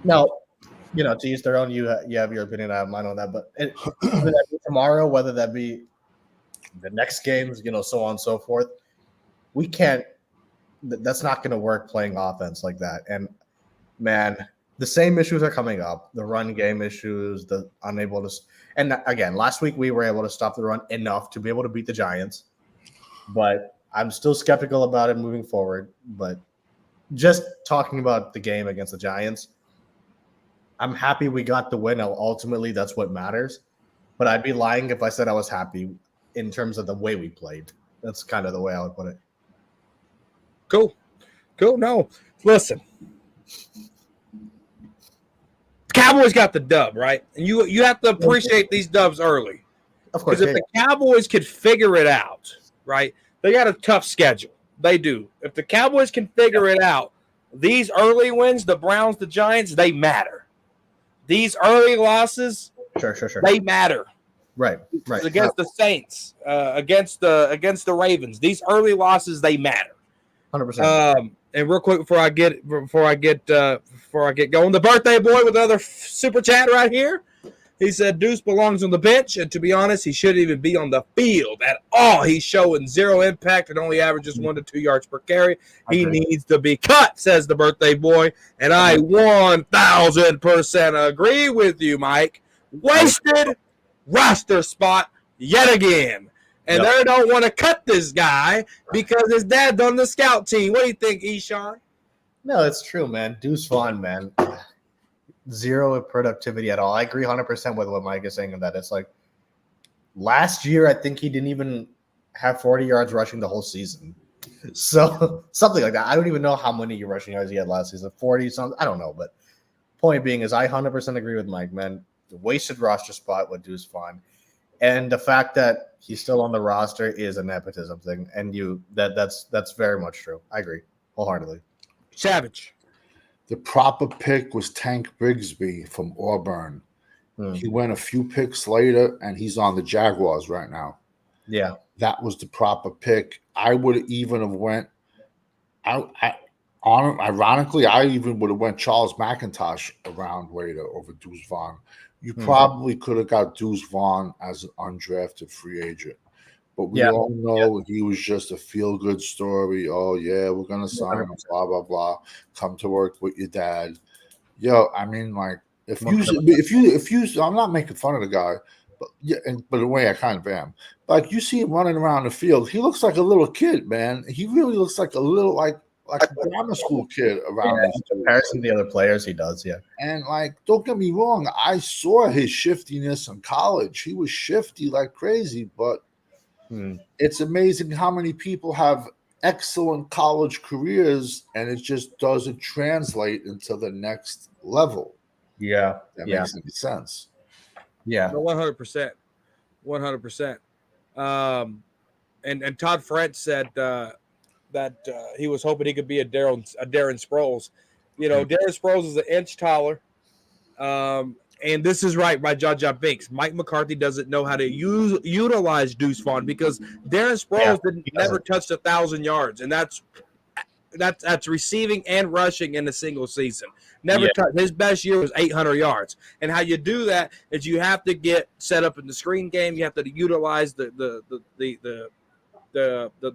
Now, to each their own. You have your opinion. I have mine on that. But whether that be tomorrow, whether that be the next games, so on and so forth, we can't. That's not going to work playing offense like that. And man, the same issues are coming up. The run game issues, the unable to. And again, last week we were able to stop the run enough to be able to beat the Giants. But I'm still skeptical about it moving forward. But just talking about the game against the Giants, I'm happy we got the win. Ultimately, that's what matters. But I'd be lying if I said I was happy in terms of the way we played. That's kind of the way I would put it. Cool. No, listen. The Cowboys got the dub, right? And you have to appreciate these dubs early. Of course. Because if the Cowboys could figure it out, right, they got a tough schedule. They do. If the Cowboys can figure it out, these early wins, the Browns, the Giants, they matter. These early losses, sure. They matter. Right. Against the Saints, against the Ravens, these early losses, they matter. 100%. And real quick before I get going, the birthday boy with another super chat right here. He said Deuce belongs on the bench, and to be honest, he shouldn't even be on the field at all. He's showing zero impact and only averages 1 to 2 yards per carry. He needs to be cut, says the birthday boy, and I 1,000% agree with you, Mike. Wasted roster spot yet again. And they don't want to cut this guy because his dad's on the scout team. What do you think, Eshawn? No, it's true, man. Deuce Vaughn, man. Zero productivity at all. I agree 100% with what Mike is saying. That it's like last year, I think he didn't even have 40 yards rushing the whole season. So something like that. I don't even know how many rushing yards he had last season. 40 something. I don't know. But point being is I 100% agree with Mike, man. The wasted roster spot with Deuce Vaughn. And the fact that he's still on the roster is a nepotism thing. And that's very much true. I agree wholeheartedly. Savage. The proper pick was Tank Bigsby from Auburn. He went a few picks later, and he's on the Jaguars right now. Yeah. That was the proper pick. I would even have went ironically, I even would have went Charles McIntosh around later over Deuce Vaughn. You probably could have got Deuce Vaughn as an undrafted free agent. But we all know he was just a feel-good story. Oh, yeah, we're going to sign him, blah, blah, blah. Come to work with your dad. Yo, I mean, like, if you, I'm not making fun of the guy, but in a way I kind of am. Like, you see him running around the field, he looks like a little kid, man. He really looks like a little, like a grammar school kid around. In comparison to the other players, he does, yeah. And, like, don't get me wrong, I saw his shiftiness in college. He was shifty like crazy, but it's amazing how many people have excellent college careers and it just doesn't translate into the next level. Yeah. That makes any sense. Yeah. 100%. 100%. And Todd Frent said that he was hoping he could be a Darren Sproles. Darren Sproles is an inch taller. And this is right by Jaja Binks. Mike McCarthy doesn't know how to utilize Deuce Vaughn because Darren Sproles never touched 1,000 yards, and that's receiving and rushing in a single season. Never touched. His best year was 800 yards. And how you do that is you have to get set up in the screen game. You have to utilize the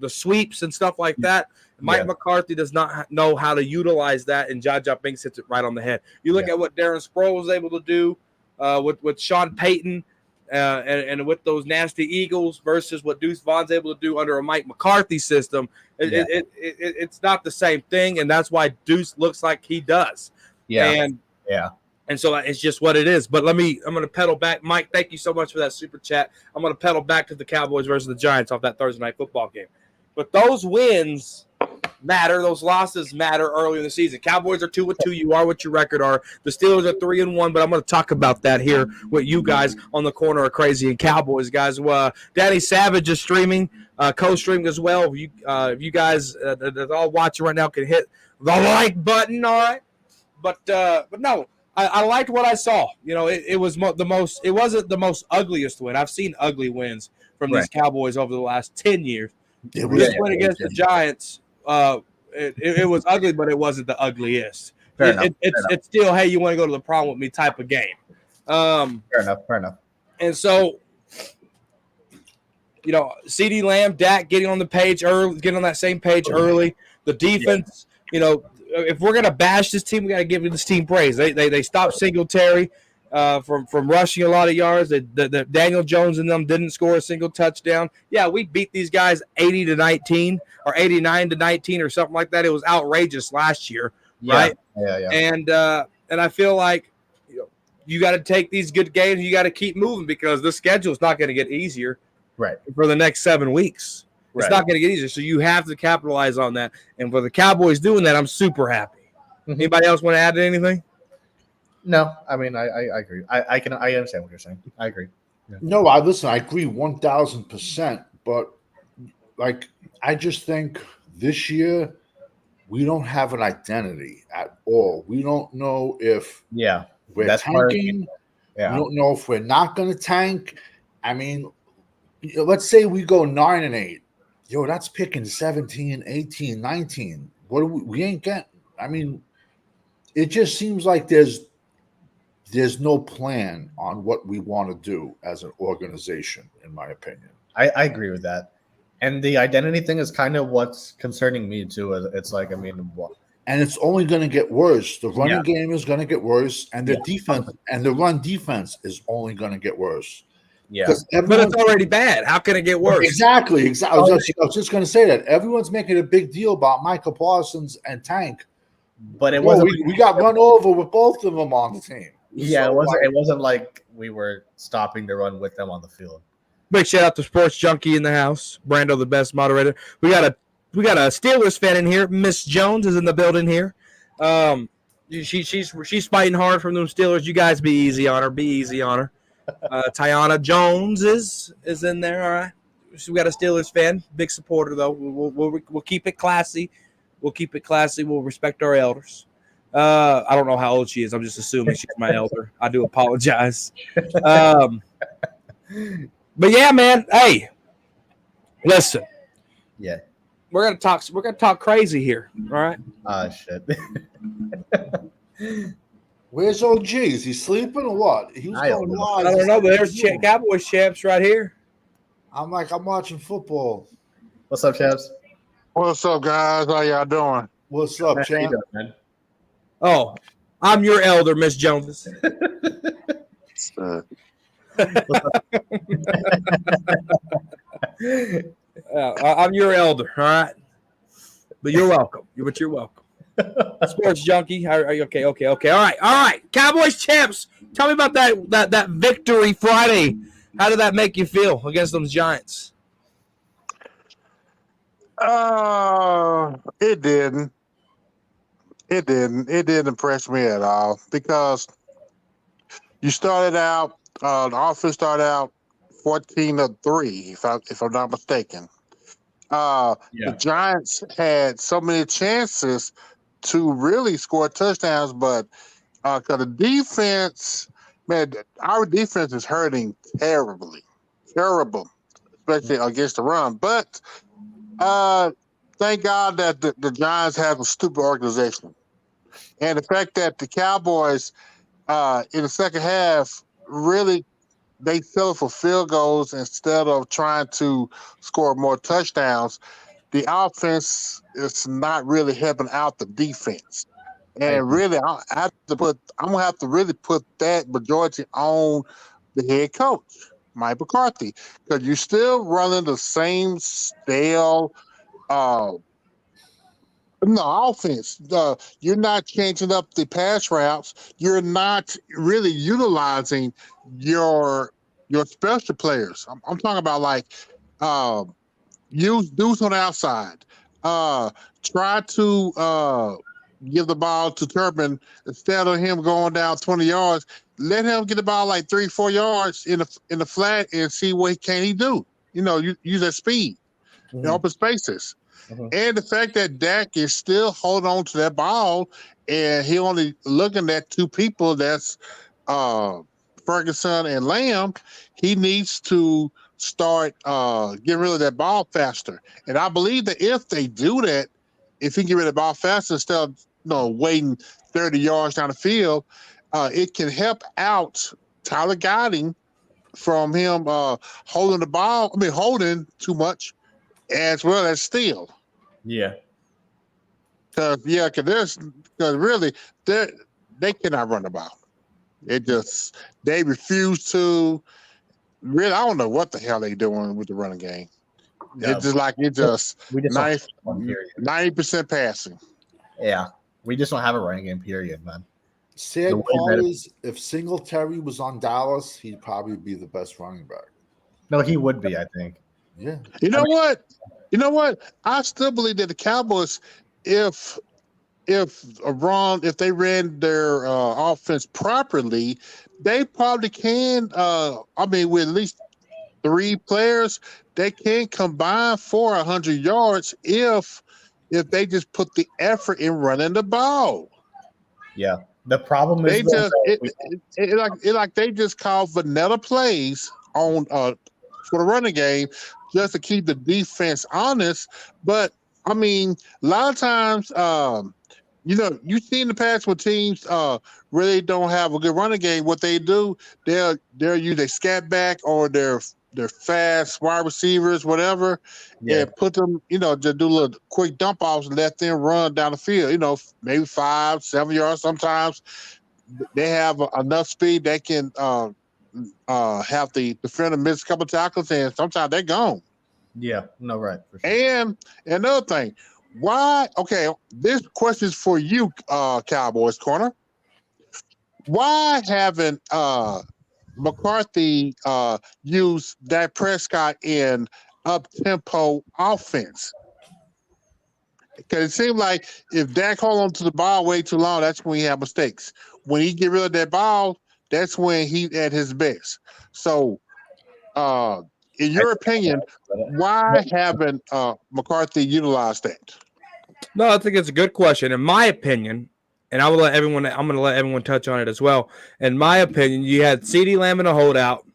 sweeps and stuff like that. Mike McCarthy does not know how to utilize that, and Jaja Binks hits it right on the head. You look at what Darren Sproles was able to do with Sean Payton and with those nasty Eagles versus what Deuce Vaughn's able to do under a Mike McCarthy system. It's not the same thing, and that's why Deuce looks like he does. And so it's just what it is. But I'm going to pedal back. Mike, thank you so much for that super chat. I'm going to pedal back to the Cowboys versus the Giants off that Thursday night football game. But those wins matter. Those losses matter early in the season. Cowboys are 2-2. You are what your record are. The Steelers are 3-1. But I'm going to talk about that here with you guys on the corner of Crazy and Cowboys, guys. Danny Savage is streaming, co-streaming as well. If you guys that all watching right now can hit the like button, all right. But no. I liked what I saw. It was it wasn't the most ugliest win. I've seen ugly wins from these Cowboys over the last 10 years. This win against the Giants, it was ugly, but it wasn't the ugliest. Fair enough. It's still, hey, you want to go to the prom with me type of game. Fair enough. And so, CeeDee Lamb, Dak getting on the page early, getting on that same page early. The defense, if we're gonna bash this team, we got to give this team praise. They stopped Singletary from rushing a lot of yards. The Daniel Jones and them didn't score a single touchdown. Yeah, we beat these guys 80-19 or 89-19 or something like that. It was outrageous last year, right? Yeah. And I feel like you got to take these good games. You got to keep moving because the schedule is not going to get easier. Right. For the next 7 weeks. It's not going to get easier. So you have to capitalize on that. And for the Cowboys doing that, I'm super happy. Mm-hmm. Anybody else want to add anything? No, I mean, I agree. I understand what you're saying. I agree. Yeah. No, I agree 1,000%. But I just think this year we don't have an identity at all. We don't know if we're tanking. Yeah. We don't know if we're not going to tank. I mean, let's say we go 9-8. Yo, that's picking 17, 18, 19. What do we ain't getting? I mean, it just seems like there's no plan on what we want to do as an organization, in my opinion. I agree with that. And the identity thing is kind of what's concerning me too. It's like, I mean, what? And it's only going to get worse. The running game is going to get worse, and the defense and the run defense is only going to get worse. Yeah, but it's already bad. How can it get worse? Exactly. I was just going to say that everyone's making a big deal about Michael Parsons and Tank, but it wasn't. We got run over with both of them on the team. Yeah, it wasn't like we were stopping the run with them on the field. Big shout out to Sports Junkie in the house. Brando, the best moderator. We got a Steelers fan in here. Miss Jones is in the building here. She's fighting hard from them Steelers. You guys be easy on her. Be easy on her. Tiana Jones is in there. All right. So we got a Steelers fan, big supporter though. We'll keep it classy. We'll keep it classy. We'll respect our elders. I don't know how old she is. I'm just assuming she's my elder. I do apologize. But yeah, man. Hey, listen. Yeah. We're gonna talk crazy here. All right. Shit. Where's OG? Is he sleeping or what? He was going live. I don't know, but there's Cowboys champs right here. I'm watching football. What's up, champs? What's up, guys? How y'all doing? What's up, champ? Man? Oh, I'm your elder, Miss Jones. I'm your elder, all right? But you're welcome. You're welcome. Sports Junkie. Are you okay? Okay. All right. Cowboys champs. Tell me about that victory Friday. How did that make you feel against those Giants? It didn't. It didn't impress me at all because you started out. The offense started out 14-3, if I'm not mistaken. The Giants had so many chances to really score touchdowns, but because the defense, man, our defense is hurting terrible, especially against the run. But thank God that the Giants have a stupid organization, and the fact that the Cowboys in the second half really they settle for field goals instead of trying to score more touchdowns. The offense is not really helping out the defense, and really, I'm gonna have to really put that majority on the head coach, Mike McCarthy, because you're still running the same stale, offense. You're not changing up the pass routes. You're not really utilizing your special players. I'm talking about like. Use dudes on the outside. Try to give the ball to Turpin instead of him going down 20 yards. Let him get the ball like 3-4 yards in the flat and see what can he do. Use that speed in open spaces. Mm-hmm. And the fact that Dak is still holding on to that ball and he only looking at two people, that's Ferguson and Lamb. He needs to start getting rid of that ball faster. And I believe that if they do that, if he can get rid of the ball faster instead of waiting 30 yards down the field, it can help out Tyler Godding from him holding the ball. I mean, holding too much as well as steal. Yeah. Because really they cannot run the ball. They refuse to. Really, I don't know what the hell they doing with the running game. Yeah. It's just like We just don't have one, period. 90% passing. Yeah. We just don't have a running game, period, man. Sad The way part that- is, if Singletary was on Dallas, he'd probably be the best running back. No, he would be, I think. Yeah. You know what? You know what? I still believe that the Cowboys, if they ran their offense properly, they probably can. With at least 3 players, they can combine for 100 yards if they just put the effort in running the ball. Yeah. The problem is they just call vanilla plays on for the running game just to keep the defense honest. But I mean, a lot of times, you see in the past when teams really don't have a good running game, what they do, they'll use a scat back or their fast wide receivers, whatever, and put them, just do little quick dump offs and let them run down the field. Maybe 5-7 yards. Sometimes they have enough speed they can have the defender miss a couple tackles, and sometimes they're gone. Yeah, no, right. For sure. And another thing, why? Okay, this question is for you, Cowboys Corner. Why haven't McCarthy used Dak Prescott in up-tempo offense? Because it seems like if Dak hold on to the ball way too long, that's when he have mistakes. When he get rid of that ball, that's when he's at his best. So, in your opinion, why haven't McCarthy utilized that? No, I think it's a good question. In my opinion, and I'm going to let everyone touch on it as well. In my opinion, you had CeeDee Lamb in a holdout,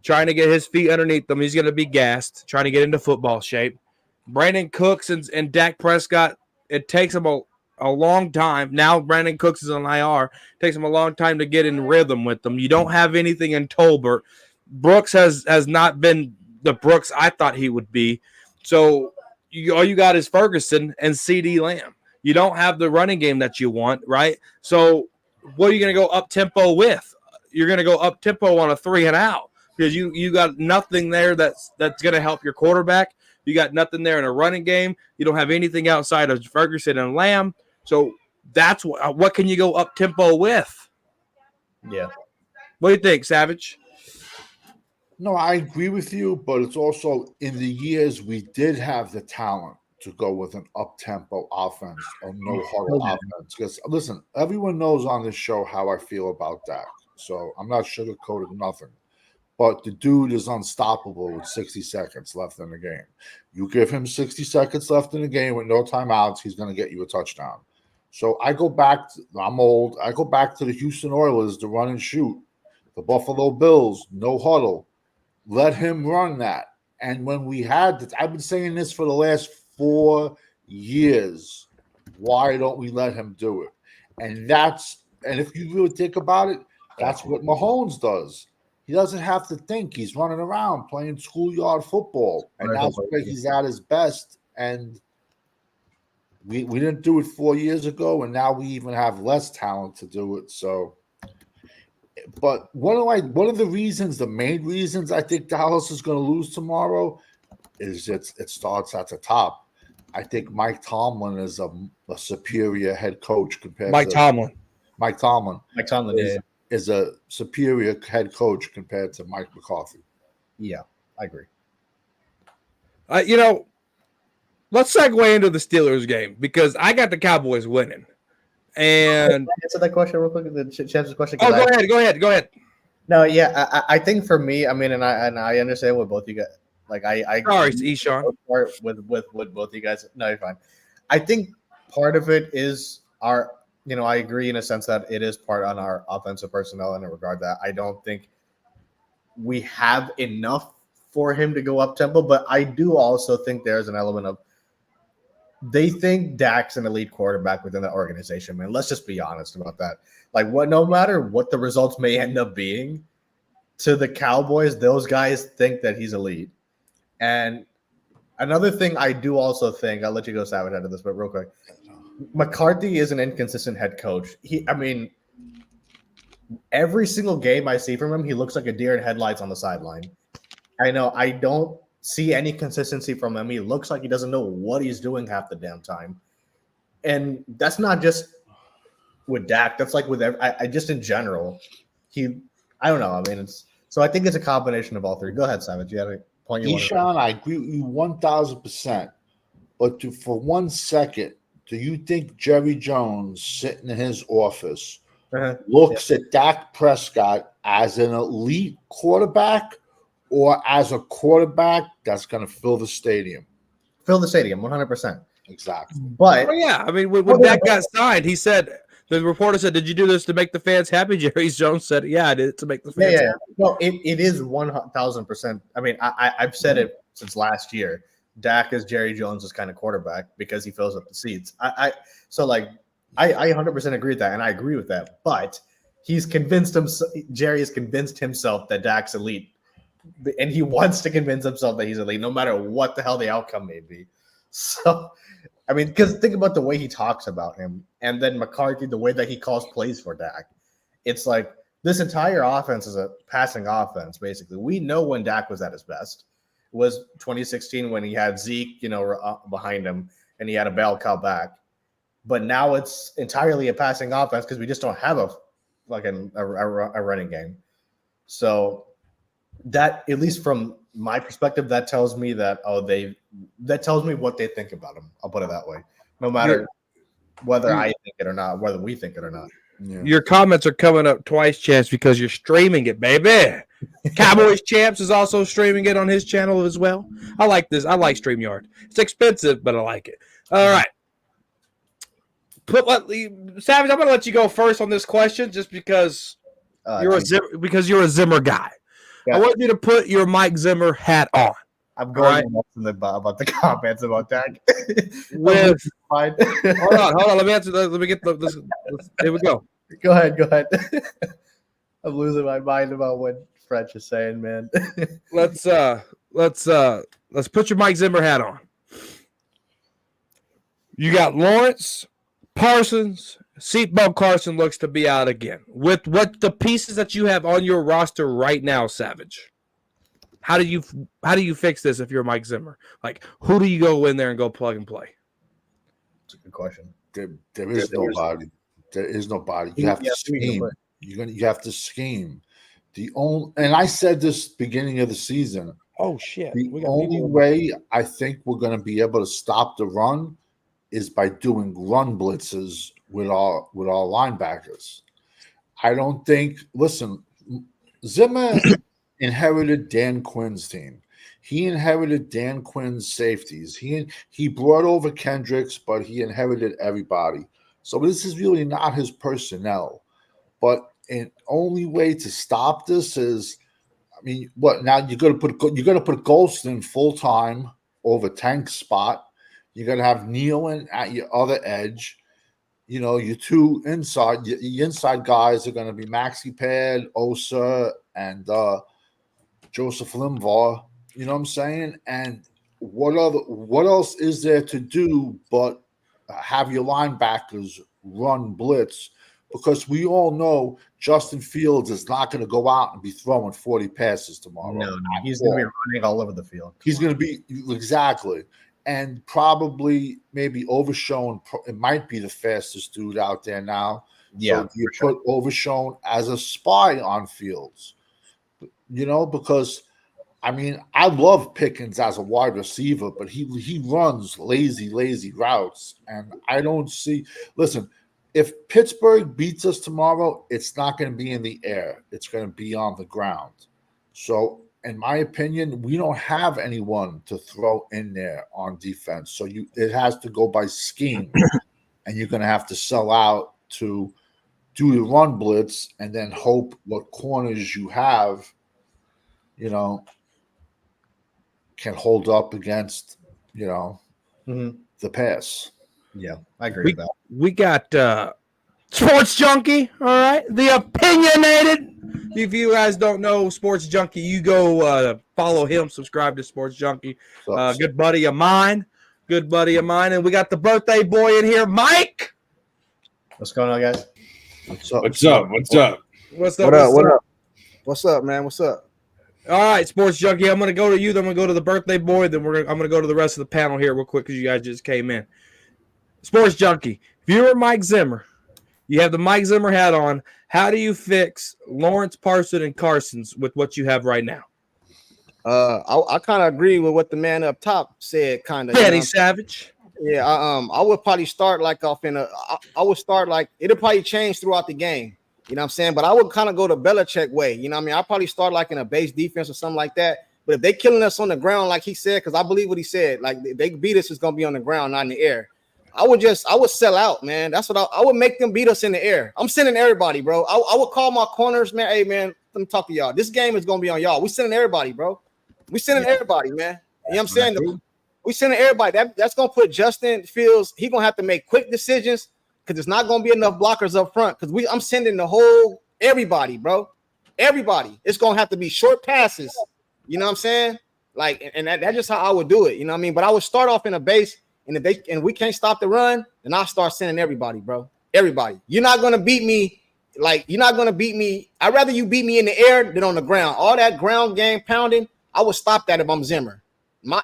trying to get his feet underneath him. He's going to be gassed, trying to get into football shape. Brandon Cooks and Dak Prescott, it takes him a long time. Now Brandon Cooks is on IR. It takes him a long time to get in rhythm with them. You don't have anything in Tolbert. Brooks has not been the Brooks I thought he would be. So all you got is Ferguson and CeeDee Lamb. You don't have the running game that you want, right? So what are you going to go up-tempo with? You're going to go up-tempo on a 3 and out because you got nothing there that's going to help your quarterback. You got nothing there in a running game. You don't have anything outside of Ferguson and Lamb. So that's what can you go up-tempo with? Yeah. What do you think, Savage? No, I agree with you, but it's also in the years we did have the talent to go with an up-tempo offense or no huddle offense. Because listen, everyone knows on this show how I feel about Dak, so I'm not sugarcoating nothing. But the dude is unstoppable with 60 seconds left in the game. You give him 60 seconds left in the game with no timeouts, he's going to get you a touchdown. So I go back. I'm old. I go back to the Houston Oilers, the run and shoot, the Buffalo Bills, no huddle. Let him run that. And when we had, I've been saying this for the last 4 years. Why don't we let him do it? And if you really think about it, that's what Mahomes does. He doesn't have to think. He's running around playing schoolyard football. And that's where he's at his best. And we didn't do it 4 years ago, and now we even have less talent to do it. So, but one of the reasons, the main reasons I think Dallas is going to lose tomorrow is it starts at the top. I think Mike Tomlin is a superior head coach compared Mike to Tomlin. Mike Tomlin. Mike Tomlin is a superior head coach compared to Mike McCarthy. Yeah, I agree. Let's segue into the Steelers game because I got the Cowboys winning. And Can I answer that question real quick. The Chance's question. go ahead. No, yeah, I think for me, I mean, and I understand what both you guys like. I Sorry, Eshawn. with both you guys. No, you're fine. I think part of it is our. I agree in a sense that it is part on our offensive personnel in a regard that I don't think we have enough for him to go up tempo, but I do also think there's an element of they think Dak's an elite quarterback within the organization, man. Let's just be honest about that. Like, no matter what the results may end up being, to the Cowboys, those guys think that he's elite. And another thing I do also think, I'll let you go Savage out of this, but real quick, McCarthy is an inconsistent head coach. Every single game I see from him, he looks like a deer in headlights on the sideline. I know I don't see any consistency from him. He looks like he doesn't know what he's doing half the damn time. And that's not just with Dak. That's like with I just in general. I don't know. I mean, so I think it's a combination of all three. Go ahead, Savage. You had a point you wanted to Eshaun, I agree with you 1,000%. But for 1 second, do you think Jerry Jones sitting in his office looks at Dak Prescott as an elite quarterback or as a quarterback that's going to fill the stadium? Fill the stadium, 100%. Exactly. But yeah, I mean, when Dak got signed, he said, the reporter said, "Did you do this to make the fans happy?" Jerry Jones said, "Yeah, I did it to make the fans happy." No, it is 1,000%. I mean, I've said it since last year. Dak is Jerry Jones's kind of quarterback because he fills up the seats. I 100% agree with that, and I agree with that. But Jerry has convinced himself that Dak's elite, and he wants to convince himself that he's elite, no matter what the hell the outcome may be. So, I mean, because think about the way he talks about him, and then McCarthy, the way that he calls plays for Dak. It's like this entire offense is a passing offense, basically. We know when Dak was at his best. It was 2016 when he had Zeke, behind him, and he had a bell cow back. But now it's entirely a passing offense because we just don't have a running game. So that, at least from my perspective, that tells me that tells me what they think about him. I'll put it that way. No matter whether I think it or not, whether we think it or not. Yeah. Your comments are coming up twice, Champs, because you're streaming it, baby. Cowboys Champs is also streaming it on his channel as well. I like this. I like StreamYard. It's expensive, but I like it. All right. Savage, I'm going to let you go first on this question just because you're a Zimmer guy. Yeah. I want you to put your Mike Zimmer hat on. I'm going about the comments about that. Hold on. Let me answer. Let me get this. Here we go. Go ahead. I'm losing my mind about what French is saying, man. Let's put your Mike Zimmer hat on. You got Lawrence, Parsons. Seatbelt Carson looks to be out again. With what the pieces that you have on your roster right now, Savage. How do you fix this if you're Mike Zimmer? Like, who do you go in there and go plug and play? That's a good question. There is nobody. There is nobody. You have to scheme. You have to scheme. And I said this beginning of the season. Oh shit! The only way I think we're going to be able to stop the run is by doing run blitzes with our linebackers. I don't think. Listen, Zimmer inherited Dan Quinn's team. He inherited Dan Quinn's safeties. He brought over Kendricks, but he inherited everybody. So this is really not his personnel. But the only way to stop this is, I mean, what now? You're gonna put Golston full time over Tank's spot. You're gonna have Nealon at your other edge. Your two inside, the inside guys are gonna be Maxi Pad, Osa, and Joseph Limbaugh. You know what I'm saying? And what else is there to do but have your linebackers run blitz? Because we all know Justin Fields is not going to go out and be throwing 40 passes tomorrow. No, he's going to be running all over the field. He's going to be exactly, and probably maybe Overshown. It might be the fastest dude out there now. Yeah, so you put Overshown as a spy on Fields. Because I mean, I love Pickens as a wide receiver, but he runs lazy routes, and I don't see. Listen, if Pittsburgh beats us tomorrow, it's not going to be in the air; it's going to be on the ground. So, in my opinion, we don't have anyone to throw in there on defense. So it has to go by scheme, and you're going to have to sell out to do the run blitz, and then hope what corners you have, can hold up against, the pass. Yeah, I agree with that. We got Sports Junkie, all right? The opinionated. If you guys don't know Sports Junkie, you go follow him, subscribe to Sports Junkie. So, Good buddy of mine. And we got the birthday boy in here, Mike. What's going on, guys? what's up? What's up? What's up, man? What's up? All right, Sports Junkie. I'm going to go to you. Then I'm going to go to the birthday boy. Then I'm going to go to the rest of the panel here real quick because you guys just came in. Sports Junkie. If you were Mike Zimmer, you have the Mike Zimmer hat on. How do you fix Lawrence, Parson, and Carson's with what you have right now? I kind of agree with what the man up top said. Kind of. Danny Savage. Yeah. I would probably start like off in a. I would start like it'll probably change throughout the game. You know what I'm saying? But I would kind of go the Belichick way. You know what I mean? I'll probably start like in a base defense or something like that. But if they killing us on the ground, like he said, because I believe what he said, like they beat us, it's gonna be on the ground, not in the air. I would sell out, man. That's what I would make them beat us in the air. I'm sending everybody, bro. I would call my corners, man. Hey, man, let me talk to y'all. This game is gonna be on y'all. We sending everybody, bro. We sending everybody, man. You know what I'm saying? We sending everybody. That's gonna put Justin Fields. He gonna have to make quick decisions because it's not gonna be enough blockers up front. Because I'm sending the whole everybody, bro. Everybody. It's gonna have to be short passes. You know what I'm saying? Like, and that's just how I would do it. You know what I mean? But I would start off in a base. And if we can't stop the run, then I'll start sending everybody, bro. Everybody. You're not gonna beat me. Like, you're not gonna beat me. I'd rather you beat me in the air than on the ground. All that ground game pounding, I would stop that if I'm Zimmer.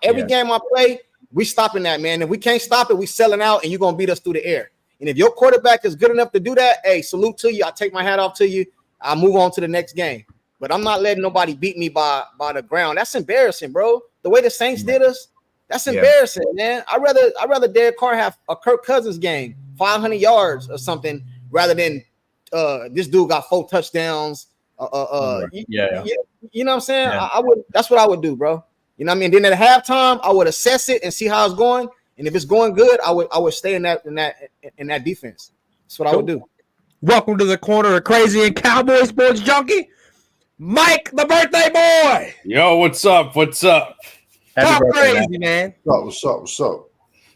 Every game I play, we stopping that, man. If we can't stop it, we selling out, and you're gonna beat us through the air. And if your quarterback is good enough to do that, hey, salute to you. I take my hat off to you. I'll move on to the next game. But I'm not letting nobody beat me by the ground. That's embarrassing, bro. The way the Saints did us. That's embarrassing, man. I'd rather Derek Carr have a Kirk Cousins game, 500 yards or something, rather than this dude got 4 touchdowns. You know what I'm saying? Yeah. I would. That's what I would do, bro. You know what I mean? Then at halftime, I would assess it and see how it's going. And if it's going good, I would stay in that defense. That's what I would do. Welcome to the corner of Crazy and Cowboy Sports Junkie, Mike, the birthday boy. Yo, what's up? What's up? Talk crazy, man. What's up?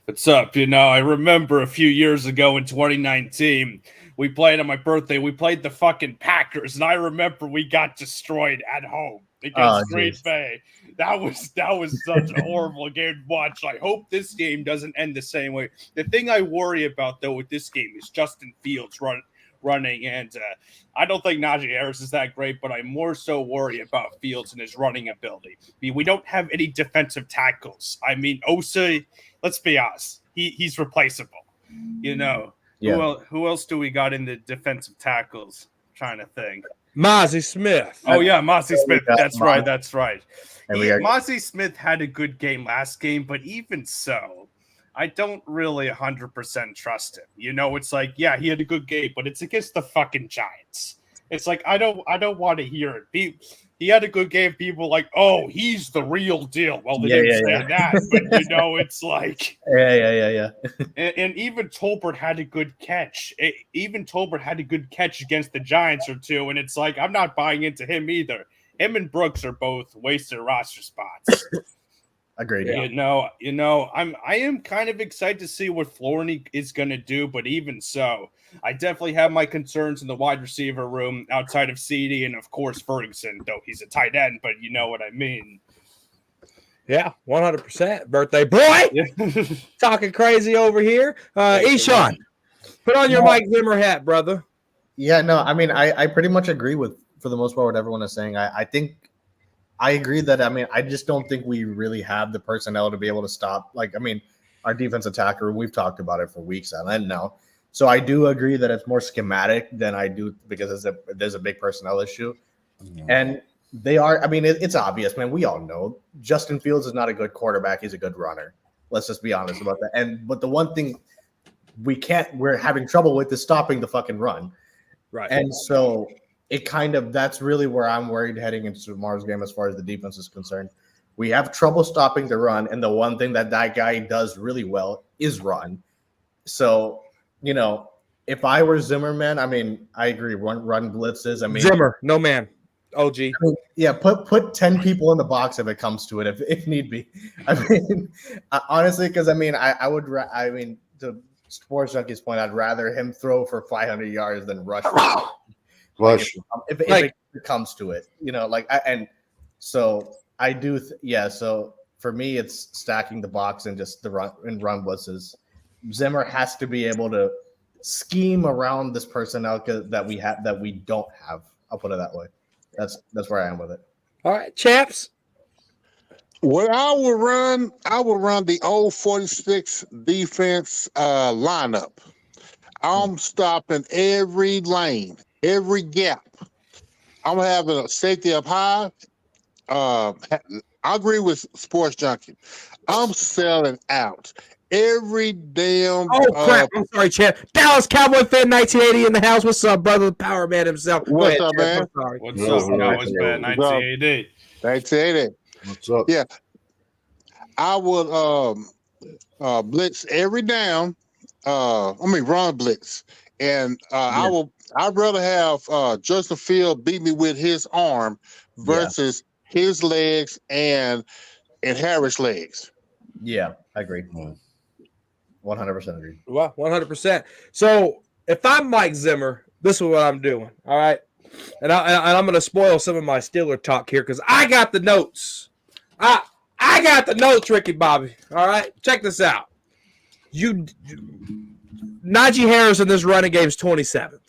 What's up? You know, I remember a few years ago in 2019, we played on my birthday. We played the fucking Packers, and I remember we got destroyed at home against Green Bay. That was such a horrible game to watch. I hope this game doesn't end the same way. The thing I worry about, though, with this game is Justin Fields running, and I don't think Najee Harris is that great, but I more so worry about Fields and his running ability. I mean, we don't have any defensive tackles. I mean, Osa, let's be honest, he's replaceable. You know, who else do we got in the defensive tackles? I'm trying to think. Mozzie Smith. Oh yeah, Mozzie Smith. That's right. Mozzie Smith had a good game last game, but even so, I don't really 100% trust him. You know, it's like, yeah, he had a good game, but it's against the fucking Giants. It's like, I don't want to hear it. He had a good game. People like, oh, he's the real deal. Well, they didn't say that, but you know, it's like, yeah. And even Tolbert had a good catch. Even Tolbert had a good catch against the Giants or two, and it's like, I'm not buying into him either. Him and Brooks are both wasted roster spots. Agreed. You know, I am kind of excited to see what Flournoy is going to do, but even so, I definitely have my concerns in the wide receiver room outside of CD and of course Ferguson, though he's a tight end, but you know what I mean. Yeah, 100%. Birthday boy. Talking crazy over here. Eshawn, put on your Mike Zimmer hat, brother. Yeah, no, I mean, I pretty much agree with, for the most part, what everyone is saying. I think I agree that, I mean, I just don't think we really have the personnel to be able to stop. Like, I mean, our defense attacker, we've talked about it for weeks on end now. So I do agree that it's more schematic than I do because there's a big personnel issue. Yeah. And they are, I mean, it's obvious, man. We all know Justin Fields is not a good quarterback. He's a good runner. Let's just be honest about that. But the one thing we're having trouble with is stopping the fucking run. Right. And so it kind of, that's really where I'm worried heading into tomorrow's game as far as the defense is concerned. We have trouble stopping the run, and the one thing that guy does really well is run. So, you know, if I were Zimmerman, I mean, I agree. Run blitzes. I mean, Zimmer, no man. OG. I mean, yeah, put 10 people in the box if it comes to it, if need be. I mean, honestly, because I mean, to Sports Junkie's point, I'd rather him throw for 500 yards than rush. If it comes to it, so I do. So for me, it's stacking the box and just the run blitzes. Zimmer has to be able to scheme around this personnel that we don't have. I'll put it that way. That's where I am with it. All right, chaps. What I will run the old 46 defense lineup. I'm stopping every lane, every gap. I'm having a safety up high. I agree with Sports Junkie. I'm selling out every damn. Oh crap! I'm sorry, champ. Dallas Cowboy fan 1980 in the house. What's up, brother? The Power Man himself. What's up, man? What's up? That was bad. 1980. 1980. What's up? Yeah, I would blitz every down. Run blitz, and I'd rather have Justin Field beat me with his arm versus his legs and Harris' legs. Yeah, I agree. 100% agree. Well, 100%. So if I'm Mike Zimmer, this is what I'm doing. All right, and I'm going to spoil some of my Steeler talk here because I got the notes. I got the notes, Ricky Bobby. All right, check this out. Najee Harris in this running game is 27th.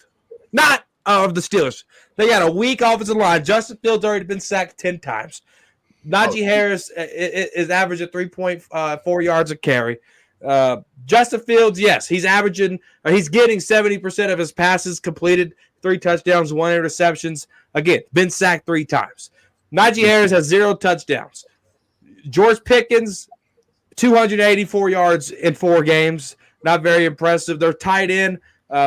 Not of the Steelers. They got a weak offensive line. Justin Fields already been sacked 10 times. Najee Harris is averaging 3.4 yards a carry. Justin Fields, yes, he's getting 70% of his passes completed, 3 touchdowns, 1 interceptions. Again, been sacked 3 times. Najee Harris has 0 touchdowns. George Pickens, 284 yards in 4 games. Not very impressive. Their tight end,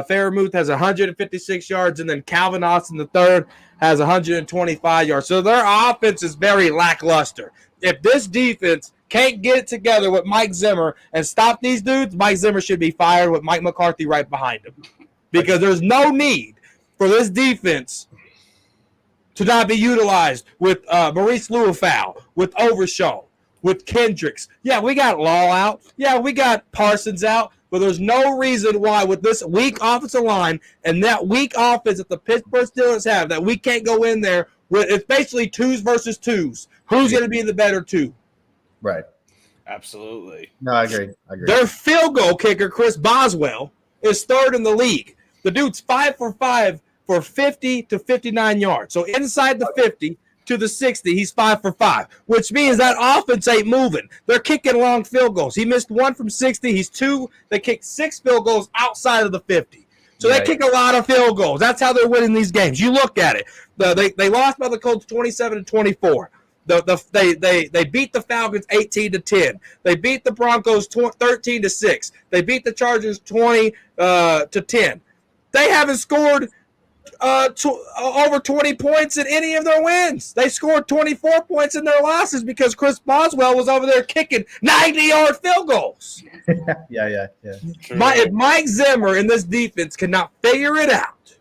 Fairmouth, has 156 yards, and then Calvin Austin III has 125 yards. So their offense is very lackluster. If this defense can't get it together with Mike Zimmer and stop these dudes, Mike Zimmer should be fired with Mike McCarthy right behind him. Because there's no need for this defense to not be utilized with Maurice Luafau, with Overshawn, with Kendricks. Yeah, we got Law out. Yeah, we got Parsons out. But there's no reason why with this weak offensive line and that weak offense that the Pittsburgh Steelers have that we can't go in there with. It's basically 2s versus 2s. Who's going to be the better 2? Right. Absolutely. No, I agree. Their field goal kicker, Chris Boswell, is 3rd in the league. The dude's 5 for 5 for 50 to 59 yards. So inside the 50 to the 60, he's 5 for 5, which means that offense ain't moving. They're kicking long field goals. He missed 1 from 60. He's 2. They kicked 6 field goals outside of the 50. So they kick a lot of field goals. That's how they're winning these games. You look at it. They lost by the Colts 27-24. They beat the Falcons 18-10. They beat the Broncos 13-6. They beat the Chargers 20-10. They haven't scored over 20 points in any of their wins. They scored 24 points in their losses because Chris Boswell was over there kicking 90-yard field goals. Yeah. If Mike Zimmer in this defense cannot figure it out,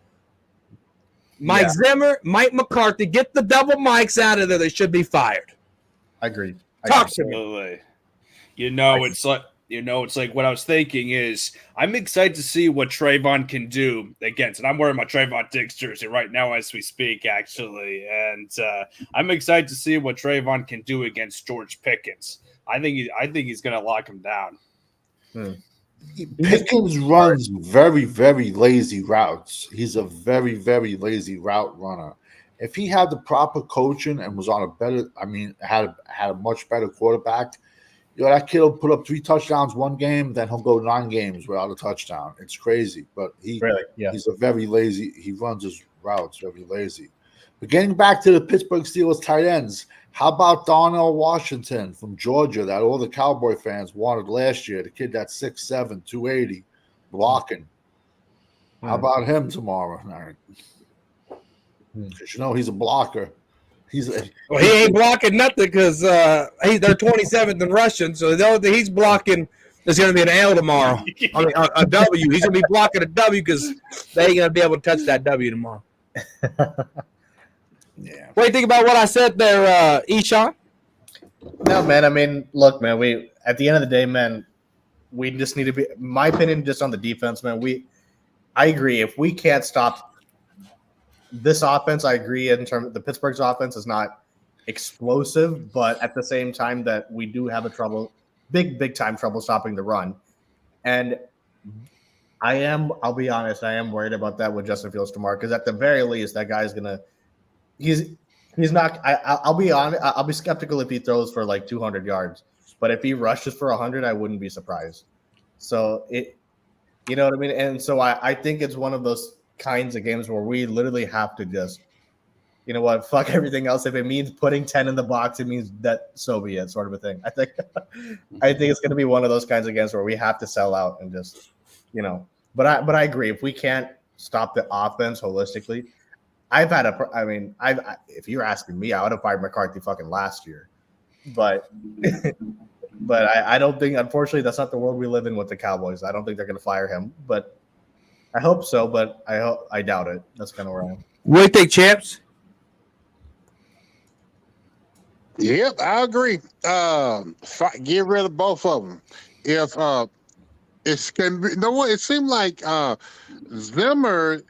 Zimmer, Mike McCarthy, get the double mics out of there. They should be fired. I agree. Talk to me. Absolutely. It's like what I was thinking is I'm excited to see what Trayvon can do against. And I'm wearing my Trayvon Diggs jersey right now as we speak, actually. And I'm excited to see what Trayvon can do against George Pickens. I think he's going to lock him down. Pickens runs very, very lazy routes. He's a very, very lazy route runner. If he had the proper coaching and was on had a much better quarterback, that kid will put up 3 touchdowns one game, then he'll go 9 games without a touchdown. It's crazy, but he's a very lazy. He runs his routes very lazy. But getting back to the Pittsburgh Steelers tight ends, how about Darnell Washington from Georgia that all the Cowboy fans wanted last year? The kid that's 6'7", 280, blocking. How about him tomorrow night? Because he's a blocker. He ain't blocking nothing because they're 27th in rushing, so he's blocking. There's going to be an L tomorrow. I mean, a W. He's going to be blocking a W because they ain't going to be able to touch that W tomorrow. Yeah. What do you think about what I said there, Eshawn? No, man. I mean, look, man. We at the end of the day, man. We just need to be. My opinion, just on the defense, man. I agree. If we can't stop this offense, I agree. In terms of the Pittsburgh's offense is not explosive, but at the same time, that we do have big time trouble stopping the run. And I'll be honest, I am worried about that with Justin Fields tomorrow because at the very least, that guy's he's not. I'll be honest, I'll be skeptical if he throws for like 200 yards, but if he rushes for 100, I wouldn't be surprised. So you know what I mean? And so I think it's one of those kinds of games where we literally have to just, you know what, fuck everything else. If it means putting 10 in the box, it means that so be it, sort of a thing. I think it's going to be one of those kinds of games where we have to sell out and just, you know. But I agree. If we can't stop the offense holistically, if you're asking me, I would have fired McCarthy fucking last year. But I don't think, unfortunately, that's not the world we live in with the Cowboys. I don't think they're going to fire him, but I hope so. But I doubt it. That's kind of where I am. What do you think, champs? Yep, I agree. Get rid of both of them. If it's can be, no one. It seemed like Zimmer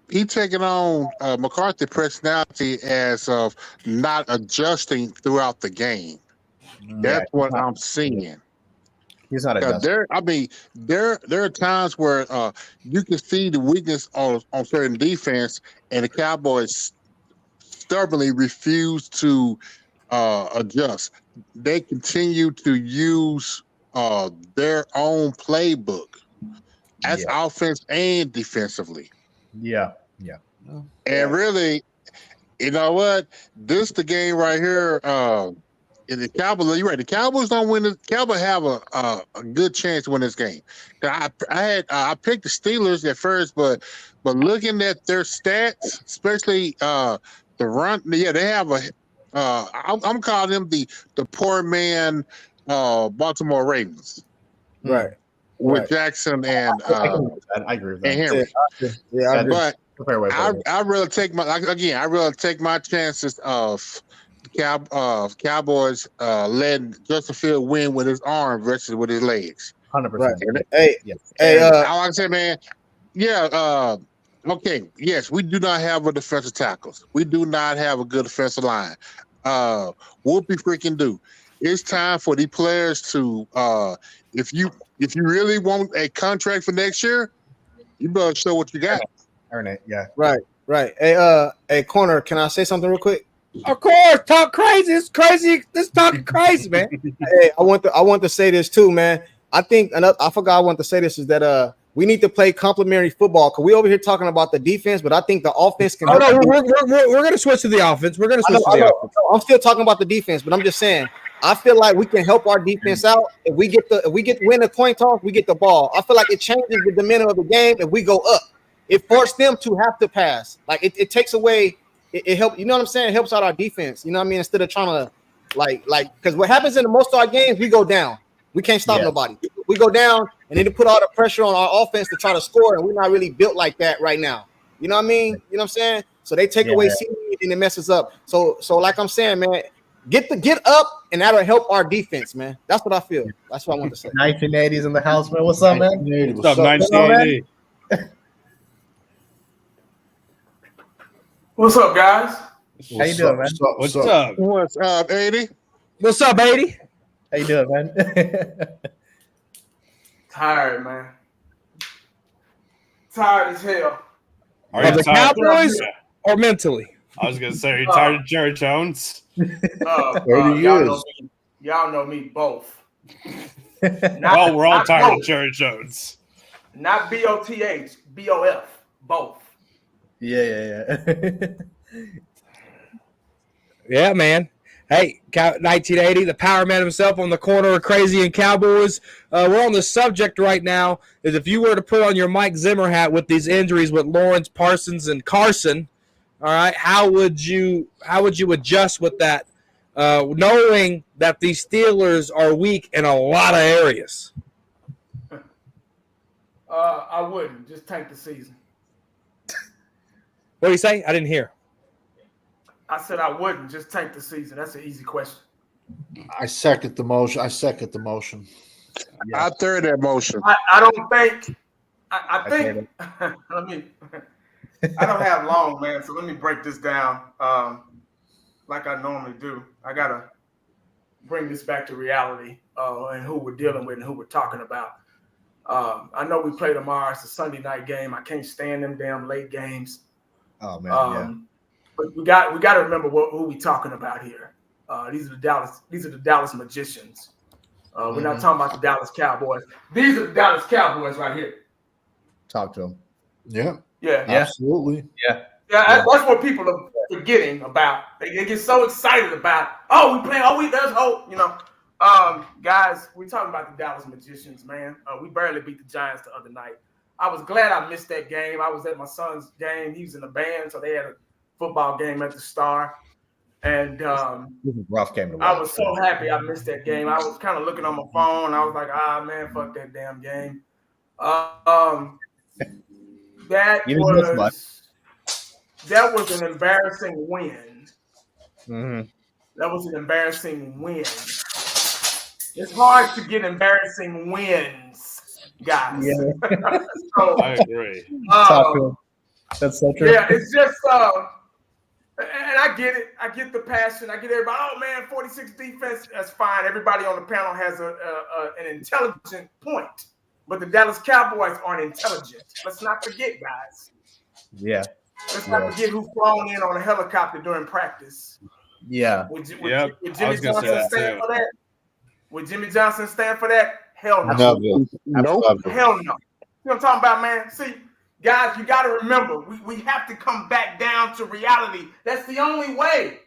he taking on McCarthy personality as of not adjusting throughout the game. That's what I'm seeing. He's not adjusting. There are times where you can see the weakness on certain defense, and the Cowboys stubbornly refuse to adjust. They continue to use their own playbook as offense and defensively. Yeah. And really, you know what? This the game right here. In the Cowboys, you're right. The Cowboys don't win. The Cowboys have a good chance to win this game. I picked the Steelers at first, but looking at their stats, especially the run, they have a. I'm calling them the poor man Baltimore Ravens, Right. with Jackson and I agree with that. and Henry. Yeah, I agree. But Fair way, fair way. I really take my chances of Cowboys letting Justin Field win with his arm versus with his legs. 100%. Hey, Yes. hey, I like to say, man, okay, yes, we do not have a defensive tackles. We do not have a good defensive line. What we freaking do? It's time for the players to if you really want a contract for next year, you better show what you got. Earn it. Yeah. right. Hey, Corner, can I say something real quick? Of course, talk crazy. It's crazy. This talking crazy, man. Hey, I want to say this too, man. I think I forgot I want to say this is that we need to play complementary football because we over here talking about the defense, but I think the offense can. Oh no, we're gonna switch to the offense. We're gonna switch to the offense. I'm still talking about the defense, but I'm just saying I feel like we can help our defense out if we get win the coin toss, we get the ball. I feel like it changes the demeanor of the game if we go up. It forced them to have to pass. Like it takes away. It helps. You know what I'm saying? It helps out our defense. You know what I mean? Instead of trying to like because what happens in most of our games, we go down. We can't stop nobody. We go down and then to put all the pressure on our offense to try to score, and we're not really built like that right now. You know what I mean? You know what I'm saying? So they take away speed and it messes up. So like I'm saying, man, get up and that'll help our defense, man. That's what I feel. That's what I want to say. 1980s in the house, man. What's up, man? What's up, 1980? What's up, guys? How you doing, man? What's up? What's up, 80? What's up, 80? How you doing, man? Tired, man. Tired as hell. Are Are you the tired? Cowboys or mentally? I was gonna say, are you tired of Jerry Jones? 30 years. Y'all know me both. Well, we're all not tired of both. Jerry Jones. Not BOTH, BOF, both. Yeah. Yeah, man. Hey, 1980, the power man himself on the corner of Crazy and Cowboys. We're on the subject right now is if you were to put on your Mike Zimmer hat with these injuries with Lawrence, Parsons, and Carson, all right, how would you adjust with that, knowing that these Steelers are weak in a lot of areas? I wouldn't. Just tank the season. What do you say? I didn't hear. I said I wouldn't just tank the season. That's an easy question. I second the motion. I third that motion. I don't think. I heard think. Let me. I don't have long, man. So let me break this down, like I normally do. I gotta bring this back to reality and who we're dealing with and who we're talking about. I know we play tomorrow. It's a Sunday night game. I can't stand them damn late games. Oh man, But we got to remember who we talking about here. These are the Dallas Magicians. We're not talking about the Dallas Cowboys. These are the Dallas Cowboys right here. talk to him. Yeah, Yeah. absolutely. Yeah, that's what people are forgetting about. They get so excited about, oh, we playing, oh, there's hope, you know. Guys, we're talking about the Dallas Magicians, man. We barely beat the Giants the other night. I was glad I missed that game. I was at my son's game. He was in the band, so they had a football game at the Star. And This is a rough game to watch. I was so happy I missed that game. I was kind of looking on my phone. I was like, man, fuck that damn game. That was an embarrassing win. Mm-hmm. That was an embarrassing win. It's hard to get embarrassing wins, guys. Yeah. So, I agree. Talk to him. That's so true. yeah, it's just and I get it. I get the passion. I get everybody. Oh man, 46 defense. That's fine. Everybody on the panel has an intelligent point, but the Dallas Cowboys aren't intelligent. Let's not forget, guys. Yeah. Let's not forget who flown in on a helicopter during practice. Yeah. Would Yep, Jimmy I was gonna say Johnson that stand too. for that? Would Jimmy Johnson stand for that? Hell no. Never. Nope. Absolutely. Hell no. You know what I'm talking about, man? See, guys, you got to remember, we have to come back down to reality. That's the only way.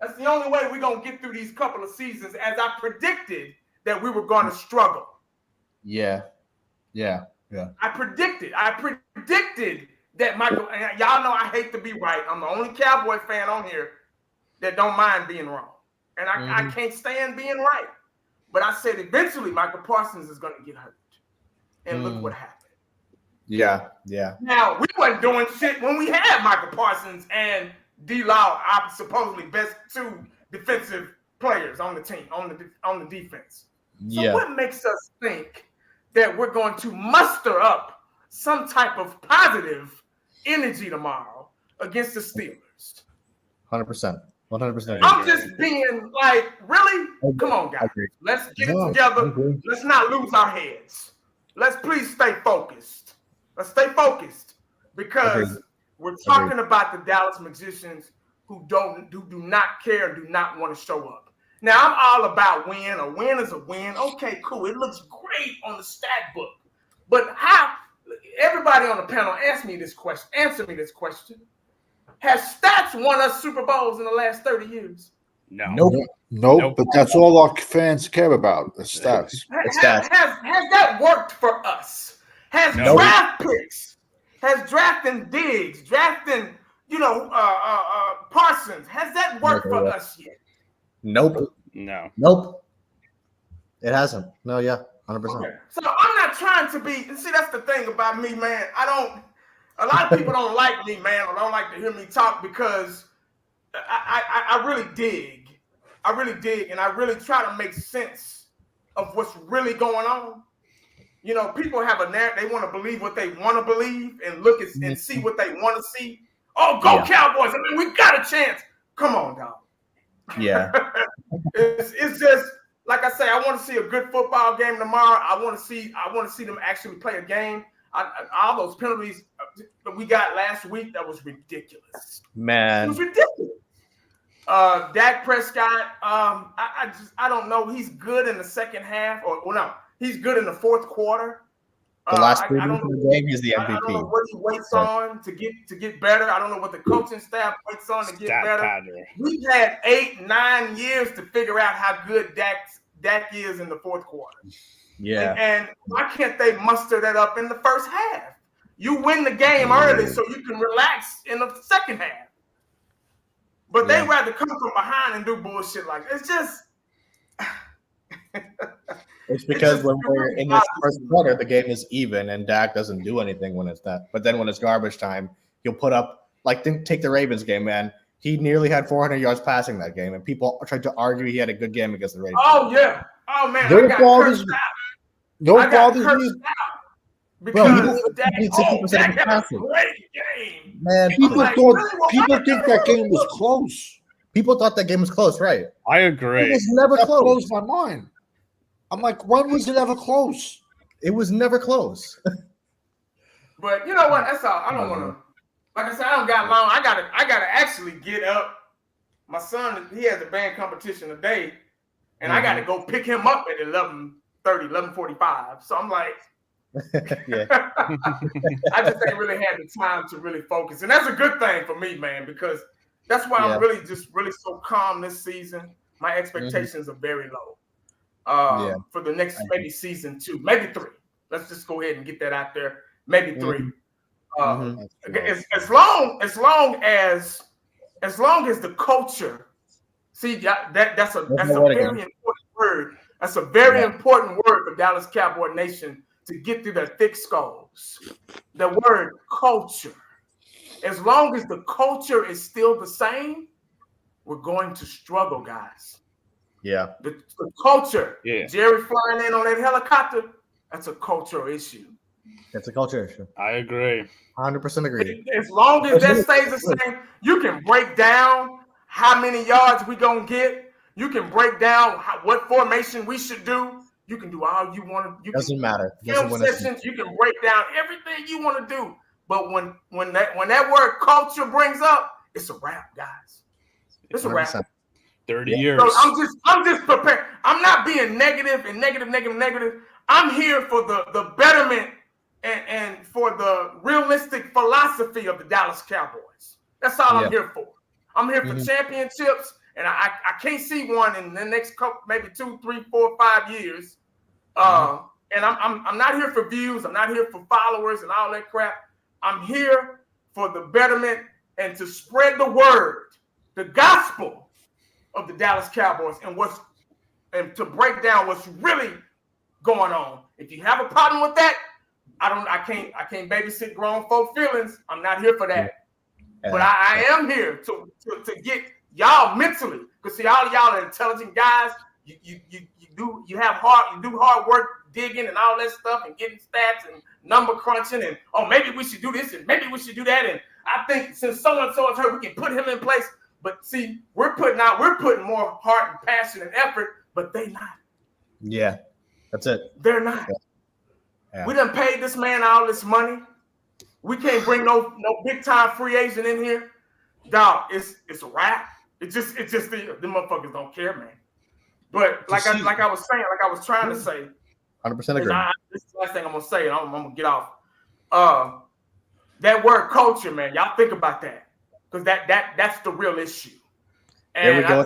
That's the only way we're going to get through these couple of seasons, as I predicted that we were going to struggle. Yeah. Yeah. Yeah. I predicted that Michael, and y'all know I hate to be right. I'm the only Cowboy fan on here that don't mind being wrong. And I can't stand being right. But I said eventually Michael Parsons is going to get hurt. And look what happened. Yeah. Yeah. Now, we wasn't doing shit when we had Michael Parsons and D-Law, our supposedly best two defensive players on the team, on the defense. So Yeah. what makes us think that we're going to muster up some type of positive energy tomorrow against the Steelers? 100%. 100%. I'm just being like, really? Come on, guys. agree. Let's get No, it together. I agree. Let's not lose our heads. Let's please stay focused. Let's stay focused because Agreed. we're talking about the Dallas Magicians who do not care and do not want to show up. Now, I'm all about win. A win is a win. Okay, cool. It looks great on the stat book. But how? Everybody on the panel, answer me this question. Has stats won us Super Bowls in the last 30 years? No. Nope. Nope, but that's all our fans care about, the stats. It's Has stats. that worked for us? Has No. draft picks, has drafting Diggs, drafting, Parsons, has that worked Never for will. us yet? Nope. No. Nope. It hasn't. No, yeah. 100%. Okay. So I'm not trying to be, see, that's the thing about me, man. A lot of people don't like me, man, or don't like to hear me talk because I really dig. I really dig, and I really try to make sense of what's really going on. You know, people have a narrative. They want to believe what they want to believe and look at and see what they want to see. Oh, go Yeah. Cowboys. I mean, we got a chance. Come on, dog. Yeah. It's just, like I say, I want to see a good football game tomorrow. I want to see them actually play a game. All those penalties that we got last week, that was ridiculous. It Man. was ridiculous. Dak Prescott, I don't know. He's good in the second half, he's good in the fourth quarter. The last I 3 don't minutes of know- the game, he's the I don't know MVP. what he waits on to get better. I don't know what the coaching staff waits on to get Stat better. pattern. We've had 8-9 years to figure out how good Dak is in the fourth quarter. Yeah. And why can't they muster that up in the first half? You win the game early so you can relax in the second half. But they Yeah. rather come from behind and do bullshit like that. It's just It's because just when we're in this first obvious. quarter, the game is even and Dak doesn't do anything when it's that. But then when it's garbage time, he'll put up, take the Ravens game, man. He nearly had 400 yards passing that game, and people tried to argue he had a good game against the Raiders. Oh yeah. Oh man, No I got bothers cursed me. out. No I got bothers cursed me. out Bro, he because didn't Dak, complete 60% of Dak his had a passes. great game. Man, People Like, thought really, what people happened? think that game was close. people thought that game was close, right? I It agree. was never That close. blows my mind. I'm like, when was it ever close? It was never close. But you know what? That's all. I don't want to. Like I said, I don't got long. I gotta actually get up. My son, he has a band competition today, and I got to go pick him up at 11:30, 11:45. So I'm like, Yeah. I just ain't really had the time to really focus, and that's a good thing for me, man, because that's why Yeah. I'm really so calm this season. My expectations are very low. Yeah. For the next maybe season 2, maybe 3. Let's just go ahead and get that out there. Maybe 3. As long as the culture, see that's a very important word. That's a very important word for Dallas Cowboy Nation to get through their thick skulls. The word culture. As long as the culture is still the same, we're going to struggle, guys. Yeah. The culture. Yeah. Jerry flying in on that helicopter, that's a cultural issue. It's a culture issue. I agree. 100% agree. As long as that stays the same, you can break down how many yards we gonna get. You can break down what formation we should do. You can do all you want to. Doesn't matter. Film sessions. You can break down everything you want to do. But when that word culture brings up, it's a wrap, guys. It's a wrap. 30 years. So I'm just prepared. I'm not being negative. I'm here for the betterment and for the realistic philosophy of the Dallas Cowboys. That's all I'm here for. I'm here for championships, and I can't see one in the next couple, maybe 2, 3, 4, 5 years. And I'm not here for views. I'm not here for followers and all that crap. I'm here for the betterment and to spread the word, the gospel of the Dallas Cowboys, and to break down what's really going on. If you have a problem with that, I can't babysit grown folk feelings. I'm not here for that. But I am here to get y'all mentally, because see, all of y'all are intelligent guys. You do hard work digging and all that stuff and getting stats and number crunching and maybe we should do this and maybe we should do that, and I think since so and so is hurt, we can put him in place. But see, we're putting more heart and passion and effort, but they not. Yeah, that's it. They're not. Yeah. We done paid this man all this money. We can't bring no big time free agent in here. Dog, it's a wrap. It's just the motherfuckers don't care, man. But like I was trying to say, 100% agree. This is the last thing I'm gonna say, and I'm gonna get off. That word culture, man. Y'all think about that, because that's the real issue. And I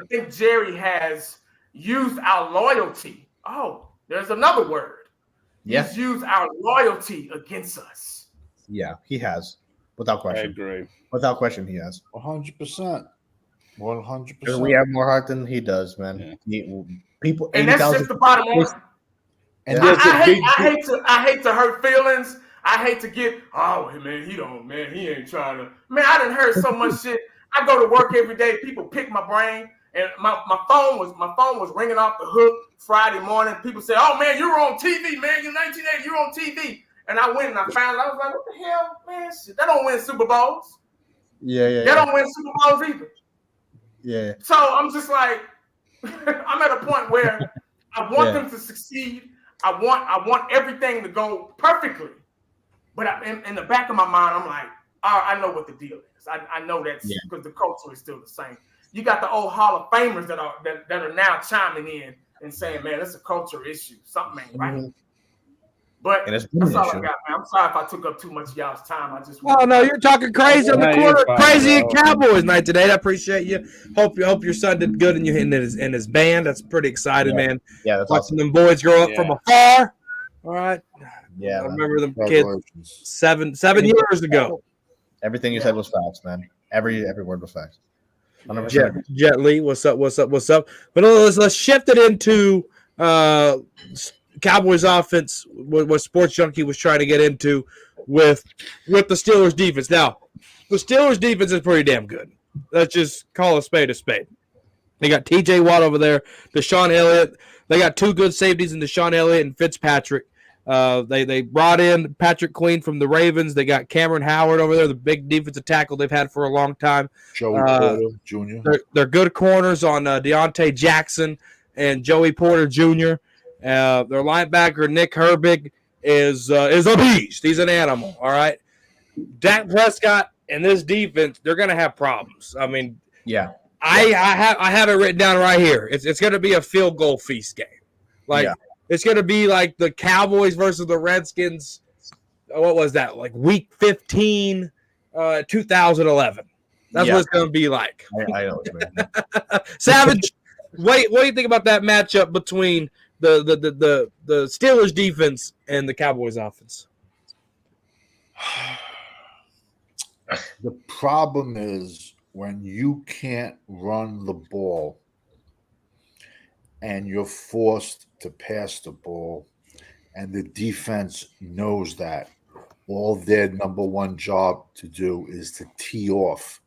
think Jerry has used our loyalty. Oh, there's another word. Yeah. He's used our loyalty against us. Yeah, he has. Without I question. agree. Without question, he has. 100%. 100%. We have more heart than he does, man. Yeah. People, And that's 80,000 just the bottom line. And Yeah. I hate to hurt feelings. I hate to get, he ain't trying to. Man, I done heard so much shit. I go to work every day. People pick my brain, and my phone was ringing off the hook Friday morning. People say, "Oh man, you were on TV, man. You're 1980. You're on TV." And I went and I found. I was like, "What the hell, man? Shit, that don't win Super Bowls. Yeah. They don't win Super Bowls either." Yeah. So I'm just like, I'm at a point where I want them to succeed. I want everything to go perfectly. But in the back of my mind, I'm like, I know what the deal is. I know that's because the culture is still the same. You got the old Hall of Famers that are now chiming in and saying, man, that's a culture issue. Something ain't right. But And it's that's all I got, man. I'm sorry if I took up too much of y'all's time. I just Oh no, you're talking crazy on the No, corner, you're fine, crazy bro. Cowboys night today. I appreciate you. Hope your son did good in his band. That's pretty exciting, man. Yeah, that's Watching awesome. them boys grow up from afar. All right. Yeah, I man. remember them kids seven years ago. Everything you said was facts, man. Every word was facts. 100%. Jet Li, what's up? But let's shift it into Cowboys offense. What Sports Junkie was trying to get into with the Steelers defense. Now, The Steelers' defense is pretty damn good. Let's just call a spade a spade. They got T.J. Watt over there, Deshaun Elliott. They got two good safeties in Deshaun Elliott and Fitzpatrick. They brought in Patrick Queen from the Ravens. They got Cameron Howard over there, the big defensive tackle they've had for a long time. Joey Porter Jr. They're good corners on Deontay Jackson and Joey Porter Jr. Their linebacker Nick Herbig is a beast. He's an animal. All right, Dak Prescott and this defense, they're going to have problems. I mean, Yeah. I have it written down right here. It's going to be a field goal feast game. It's going to be like the Cowboys versus the Redskins. What was that? Like week 15, 2011. That's what it's going to be like. I know what you mean. Savage, what do you think about that matchup between the Steelers defense and the Cowboys offense? The problem is when you can't run the ball and you're forced to pass the ball, and the defense knows that, all their number one job to do is to tee off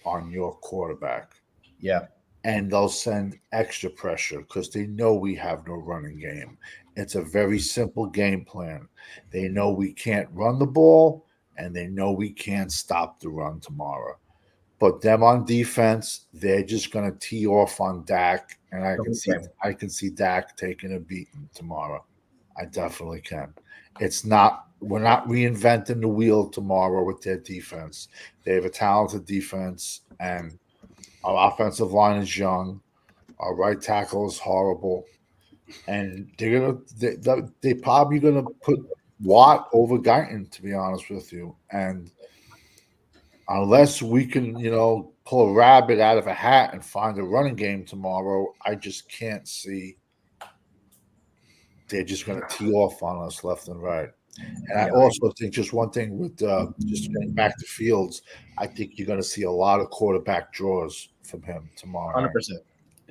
on your quarterback. Yeah. And they'll send extra pressure because they know we have no running game. It's a very simple game plan. They know we can't run the ball, and they know we can't stop the run tomorrow. But them on defense, they're just going to tee off on Dak, and I can see Dak taking a beating tomorrow. I definitely can. We're not reinventing the wheel tomorrow with their defense. They have a talented defense, and our offensive line is young. Our right tackle is horrible, and they probably gonna put Watt over Guyton, to be honest with you. And unless we can, pull a rabbit out of a hat and find a running game tomorrow, I just can't see. They're just going to tee off on us left and right. And I also think just one thing with just getting back to Fields, I think you're going to see a lot of quarterback draws from him tomorrow. 100%.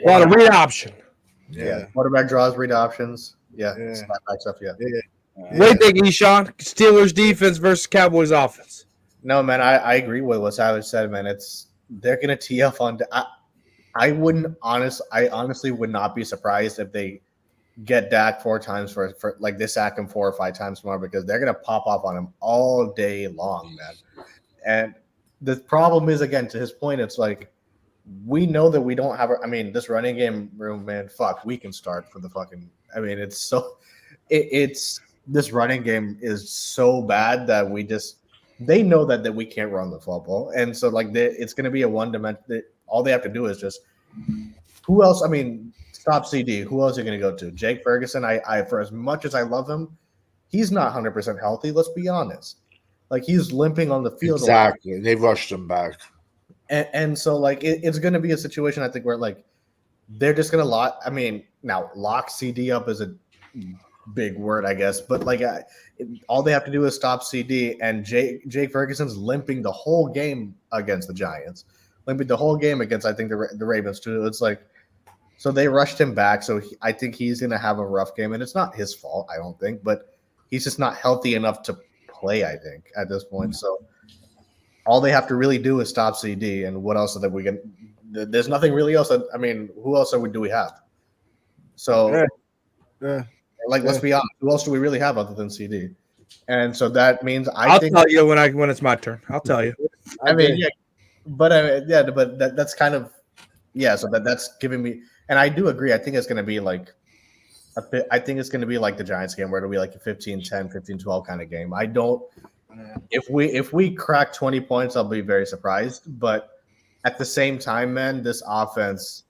A lot of read option. Yeah. Quarterback draws, read options. Snapback stuff. Yeah. What do you think, Eshawn? Steelers defense versus Cowboys offense. No, man, I agree with what Savage said, man. They're gonna tee off on. I honestly would not be surprised if they get Dak 4 times for like they sack him 4 or 5 times tomorrow, because they're gonna pop off on him all day long, man. And the problem is, again, to his point, it's like we know that we don't have. This running game room, man. Fuck, we can start for the fucking. It's so. It's this running game is so bad that they know that we can't run the football, and so it's going to be a one dimension. All they have to do is just who else? Stop CD. Who else are you going to go to? Jake Ferguson. I for as much as I love him, he's not 100% healthy. Let's be honest. He's limping on the field. Exactly. They rushed him back, and so it's going to be a situation, I think, where they're just going to lock. Now lock CD up is a big word, I guess, but all they have to do is stop CD, and Jake Ferguson's limping the whole game against the Giants, limping the whole game against, I think, the Ravens too. It's so they rushed him back, so I think he's going to have a rough game, and it's not his fault, I don't think, but he's just not healthy enough to play, I think, at this point. So all they have to really do is stop CD, and what else that we can? There's nothing really else. Who else do we have? So. Yeah. Let's be honest. Who else do we really have other than CD? And so that means I'll tell you when it's my turn. I'll tell you. But that's kind of So that's giving me, and I do agree. I think it's going to be I think it's going to be like the Giants game, where it'll be like a 15-10, 15-12 kind of game. I don't. If we crack 20 points, I'll be very surprised. But at the same time, man, this offense,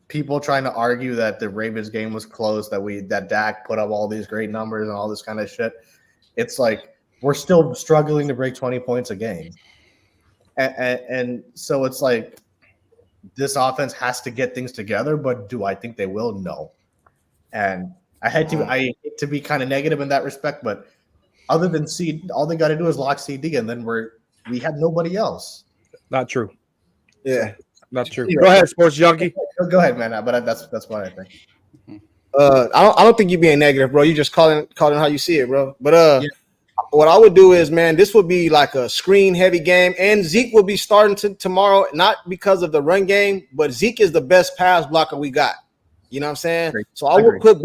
people trying to argue that the Ravens game was close, that Dak put up all these great numbers and all this kind of shit. It's we're still struggling to break 20 points a game. And so it's this offense has to get things together, but do I think they will? No. And I hate to be kind of negative in that respect, but other than CD, all they got to do is lock CD, and then we have nobody else. Not true. Yeah. Not true. Go ahead, Sports Junkie. Go ahead, man. But that's what I think. I don't think you're being negative, bro. You just calling how you see it, bro. But what I would do is, man, this would be like a screen heavy game, and Zeke will be starting tomorrow, not because of the run game, but Zeke is the best pass blocker we got. You know what I'm saying? So I would put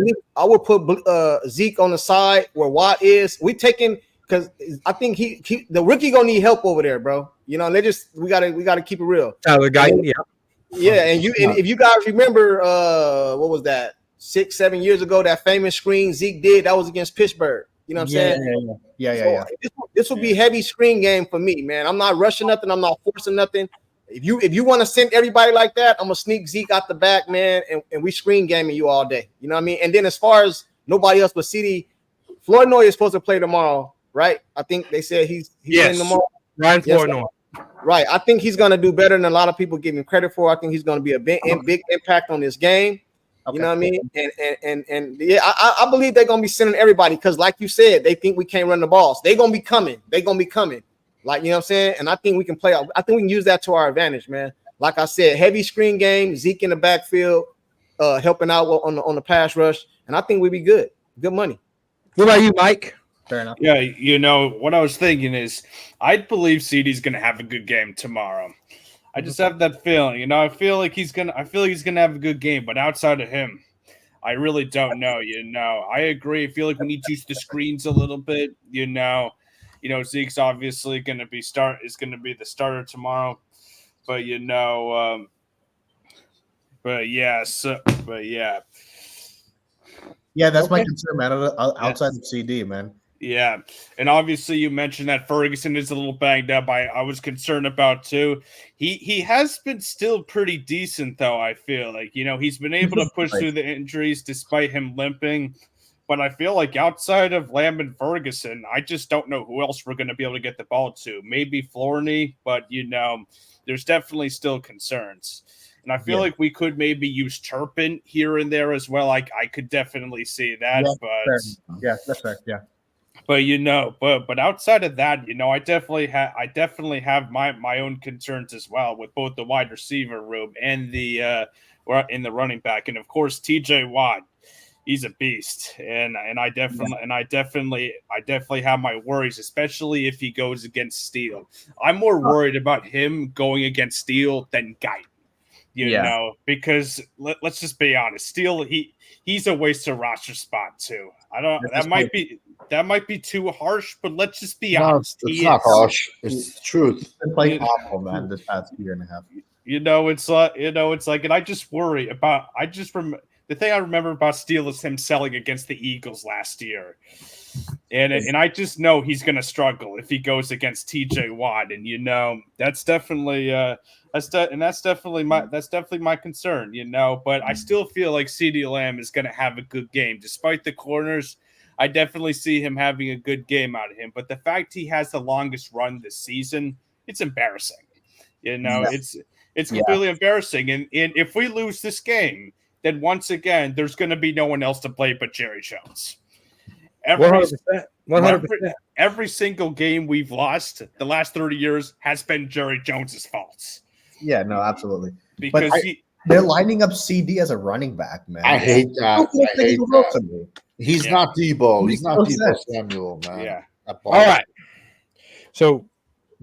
Zeke on the side where Watt is. We taking because I think the rookie gonna need help over there, bro. You know, and we gotta keep it real. Tyler Guyton, Yeah, and if you guys remember, what was that 6-7 years ago? That famous screen Zeke did that was against Pittsburgh. You know what I'm saying? Yeah. This will be heavy screen game for me, man. I'm not rushing nothing. I'm not forcing nothing. If you want to send everybody like that, I'm gonna sneak Zeke out the back, man, and we screen gaming you all day. You know what I mean? And then as far as nobody else but CD, Flournoy is supposed to play tomorrow, right? I think they said he's playing tomorrow. Ryan Flournoy. Right. I think he's gonna do better than a lot of people give him credit for. I think he's gonna be a big impact on this game. Okay. You know what I mean? And yeah, I believe they're gonna be sending everybody because, like you said, they think we can't run the balls. They're gonna be coming. Like, you know what I'm saying? And I think we can play. I think we can use that to our advantage, man. Like I said, heavy screen game, Zeke in the backfield, helping out on the pass rush, and I think we'd be good. Good money. What about you, Mike? Fair enough. Yeah, you know, what I was thinking is I believe CD's going to have a good game tomorrow. I just have that feeling. You know, I feel like he's going to have a good game, but outside of him, I really don't know, you know. I agree. I feel like we need to use the screens a little bit, you know. You know, Zeke's obviously going to be the starter tomorrow, but you know, yeah, that's my concern, man. Outside of CD, man. Yeah, and obviously you mentioned that Ferguson is a little banged up. I was concerned about too. He has been still pretty decent though. I feel like, you know, he's been able to push through the injuries despite him limping. But I feel like outside of Lamb and Ferguson, I just don't know who else we're going to be able to get the ball to. Maybe Flournoy, but, you know, there's definitely still concerns. And I feel like we could maybe use Turpin here and there as well. I could definitely see that. That's fair. Yeah. But, you know, but outside of that, you know, I definitely have my own concerns as well with both the wide receiver room and the running back. And, of course, TJ Watt. He's a beast, and I definitely have my worries, especially if he goes against Steele. I'm more worried about him going against Steele than Guyton, you know, because let's just be honest, Steele he's a waste of roster spot too. That might be too harsh, but let's just be honest. It's not harsh. It's the truth. He's been playing awful, man, this past year and a half. You know, it's like, and I just worry about. The thing I remember about Steele is him selling against the Eagles last year. And I just know he's going to struggle if he goes against TJ Watt. And, you know, that's definitely my concern, you know. But I still feel like CeeDee Lamb is going to have a good game. Despite the corners, I definitely see him having a good game out of him. But the fact he has the longest run this season, it's embarrassing. You know, it's completely embarrassing. And if we lose this game, then once again, there's going to be no one else to play but Jerry Jones. 100%. Every single game we've lost the last 30 years has been Jerry Jones's fault. Yeah, no, absolutely. Because they're lining up CD as a running back, man. I hate that. He's not Debo. He's not Debo Samuel, man. Yeah. All right. So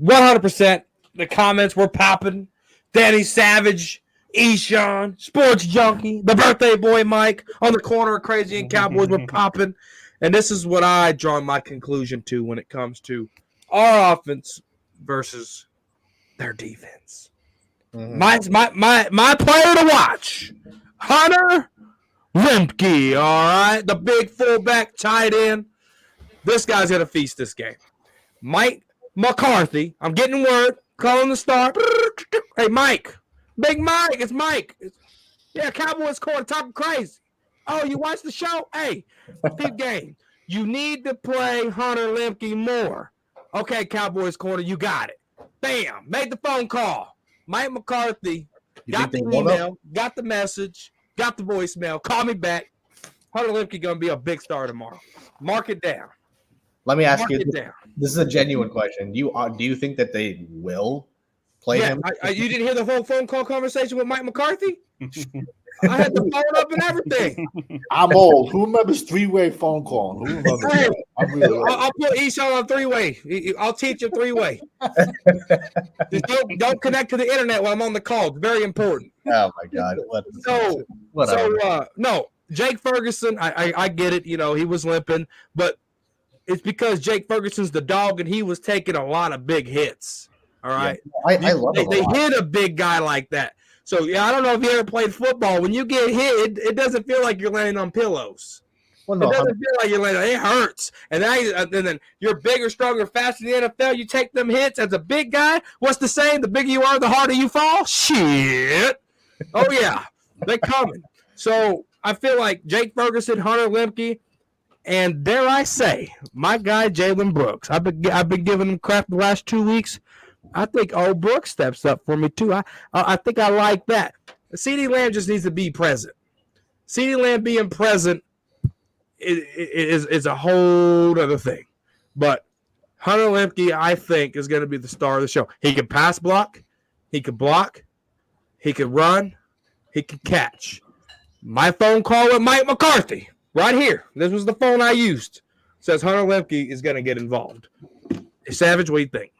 100%. The comments were popping. Danny Savage. Eshawn, Sports Junkie, the birthday boy Mike on the corner of Crazy and Cowboys were popping. And this is what I draw my conclusion to when it comes to our offense versus their defense. Mm-hmm. My player to watch, Hunter Lemke, all right? The big fullback tight end. This guy's going to feast this game. Mike McCarthy, I'm getting word, calling the start. Hey, Mike. Big Mike, it's Mike. Cowboys Corner talking crazy. Oh, you watch the show? Hey, big game. You need to play Hunter Lemke more. Okay, Cowboys Corner, you got it. Bam, made the phone call. Mike McCarthy got the email, got the message, got the voicemail. Call me back. Hunter Lemke going to be a big star tomorrow. Mark it down. Let me ask you. This is a genuine question. Do you think that they will play him? You didn't hear the whole phone call conversation with Mike McCarthy? I had the phone up and everything. I'm old. Who remembers three-way phone calling? Who remembers Hey, that? I'm really old. I'll put Esau on three-way. I'll teach you three-way. Just don't connect to the internet while I'm on the call. It's very important. Oh my God! Whatever. No, Jake Ferguson. I get it. You know, he was limping, but it's because Jake Ferguson's the dog, and he was taking a lot of big hits. All right, I love they it. hit a big guy like that. So yeah, I don't know if you ever played football. When you get hit, it doesn't feel like you're laying on pillows. Well, It no, doesn't feel like you're laying. It hurts. And then you're bigger, stronger, faster in the NFL. You take them hits as a big guy. What's the saying? The bigger you are, the harder you fall. Shit. Oh yeah, they're coming. So I feel like Jake Ferguson, Hunter Lemke, and dare I say, my guy Jalen Brooks. I've been giving him crap the last 2 weeks. I think old Brooks steps up for me too. I think I like that. CeeDee Lamb just needs to be present. CeeDee Lamb being present is a whole other thing. But Hunter Lemke, I think, is going to be the star of the show. He can pass block. He can block. He can run. He can catch. My phone call with Mike McCarthy, right here. This was the phone I used. Says Hunter Lemke is going to get involved. Hey, Savage, what do you think?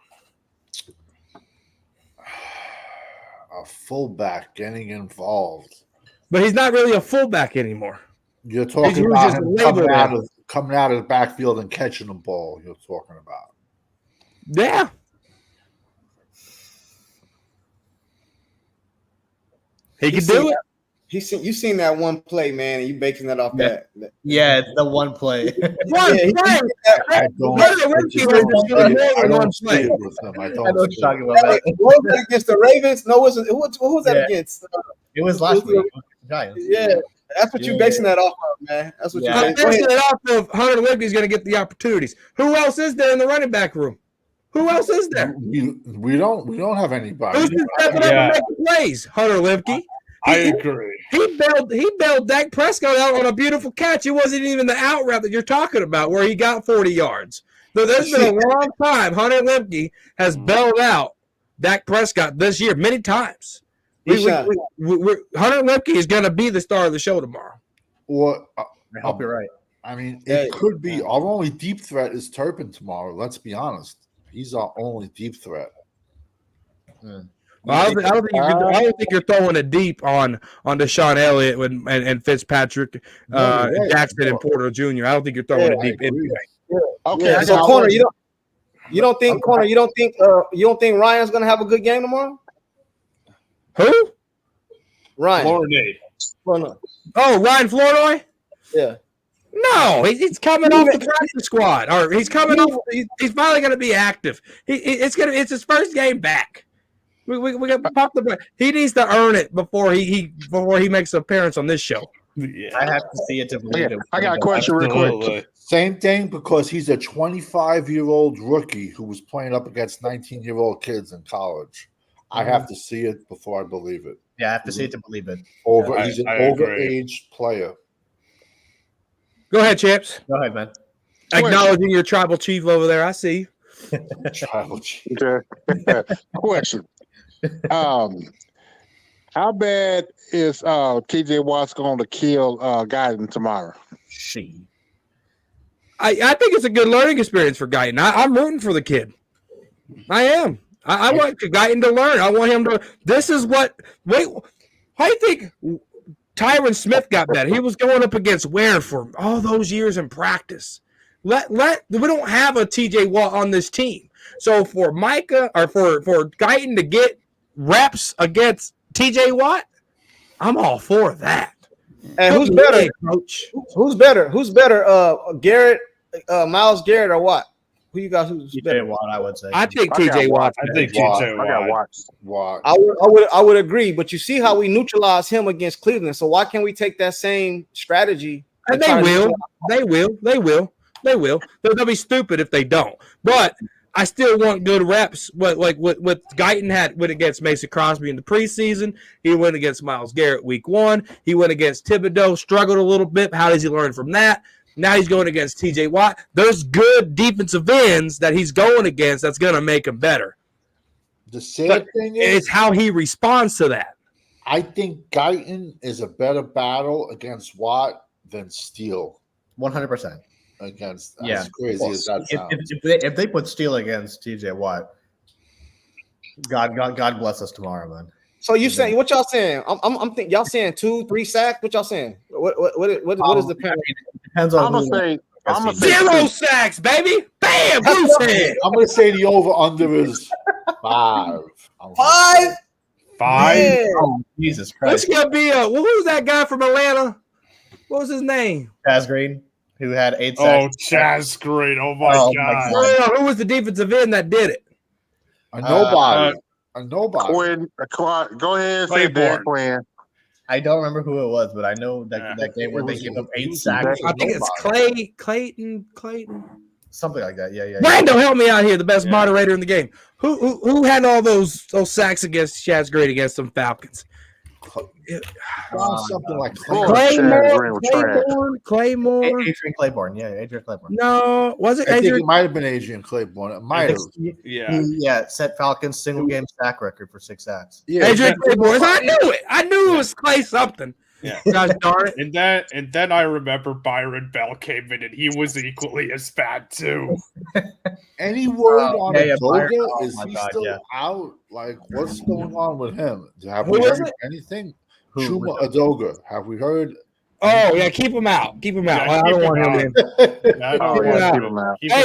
A fullback getting involved. But he's not really a fullback anymore. You're talking He was about just him labeled coming out of the backfield and catching the ball. You're talking about. Yeah. He can do it. You seen that one play, man, and you basing that off that. Yeah, it's the one play. One Yeah, play. I don't. Hunter Lemke was just doing more I than one don't see play. it with him. I I know don't what you're see it. talking about. Man. What was that against the Ravens? No, what was that Yeah. against? It was last week. Giants. Yeah, that's what you're basing that off of, man. That's what Yeah. you're I'm basing. basing it off of Hunter Lemke is going to get the opportunities. Who else is there in the running back room? Who else is there? We don't have anybody. Who's been stepping up and making plays? Hunter Lemke. I agree. He bailed Dak Prescott out on a beautiful catch. It wasn't even the out route that you're talking about where he got 40 yards. So there's been a long time Hunter Lemke has bailed out Dak Prescott this year many times. Hunter Lemke is going to be the star of the show tomorrow. Or I hope you're right. I mean, it could be. Our only deep threat is Turpin tomorrow. Let's be honest. He's our only deep threat. Well, I don't think you're throwing it deep on Deshaun Elliott and Fitzpatrick, Jackson and Porter Jr. I don't think you're throwing it deep anyway. Okay, Yeah, so corner, you don't think Ryan's gonna have a good game tomorrow? Who? Ryan. Flournoy. Oh, Ryan Flournoy? Yeah. No, he's coming off the practice squad, or he's coming off. He's finally going to be active. It's his first game back. We got to pop the break. He needs to earn it before he makes an appearance on this show. Yeah. I have to see it to believe it. I got a question real quick. Absolutely. Same thing because he's a 25-year-old rookie who was playing up against 19-year-old kids in college. I have to see it before I believe it. Yeah, I have to see it to believe it. He's an I agree. overaged player. Go ahead, Champs. Go ahead, man. Acknowledging your tribal chief over there. I see. Tribal chief. Okay. Question. How bad is TJ Watt's going to kill Guyton tomorrow? I think it's a good learning experience for Guyton. I'm rooting for the kid. I am. I want Guyton to learn. I want him to. This is what. Wait, how do you think Tyron Smith got better? He was going up against Ware for all those years in practice. We don't have a TJ Watt on this team. So for Micah or for Guyton to get reps against TJ Watt, I'm all for that. And who's better, coach? Who's better? Garrett, Miles Garrett, or what? Who you got? Who's better? TJ Watt, I would say. I think TJ Watt. I think Watt. TJ I got Watt. Watt. Watt. I would agree, but you see how we neutralized him against Cleveland. So why can't we take that same strategy? And they will. They'll be stupid if they don't. But I still want good reps. What Guyton had went against Mason Crosby in the preseason. He went against Myles Garrett week 1. He went against Thibodeau, struggled a little bit. How does he learn from that? Now he's going against TJ Watt. There's good defensive ends that he's going against that's going to make him better. The sad thing is, It's how he responds to that. I think Guyton is a better battle against Watt than Steele 100%. against. Yeah. As crazy as that sounds. If they put Steele against TJ Watt, God bless us tomorrow, man. So you saying what y'all saying? I'm thinking y'all saying 2-3 sacks. What y'all saying? What is the pattern? It depends on I'm gonna say 0 sacks, baby. Bam, goose head. I'm going to say the over under is 5. 5? 5. Yeah. Oh, Jesus This Christ. gonna be a who's that guy from Atlanta? What was his name? Chaz Green, who had 8 Oh, sacks. Chaz Green. Oh my Oh, my God. God. Who was the defensive end that did it? A nobody. A nobody. Quinn, go ahead and say Claiborne. Dan Quinn. I don't remember who it was, but I know that game where It they was- gave up it 8 was- sacks. I think it's Clayton. Something like that. Yeah. Brando, help me out here, the best Yeah. moderator in the game. Who had all those sacks against Chaz Green against some Falcons? Something like Oh, Claymore. Chaz Green was trash. Claymore. Adrian Claiborne. Yeah, Adrian Claiborne. No, was it I think Adrian? it might have been Adrian Claiborne. It might have. Yeah. Yeah, set Falcons single game sack record for 6 sacks. Yeah, Adrian Claiborne. I knew it. I knew it was Clay something. Yeah. Gosh darn it. And then I remember Byron Bell came in and he was equally as bad too. Any word on yeah, Adoga? Byron- oh Is my he God, still yeah. out? Like, what's going on with him? Have Who we is heard it? anything? Who- Chuma Adoga. Have we heard? Oh yeah, keep him out. Keep him out. Yeah, I keep don't him want him out. in. Oh, Yeah. yeah, keep him out. Hey,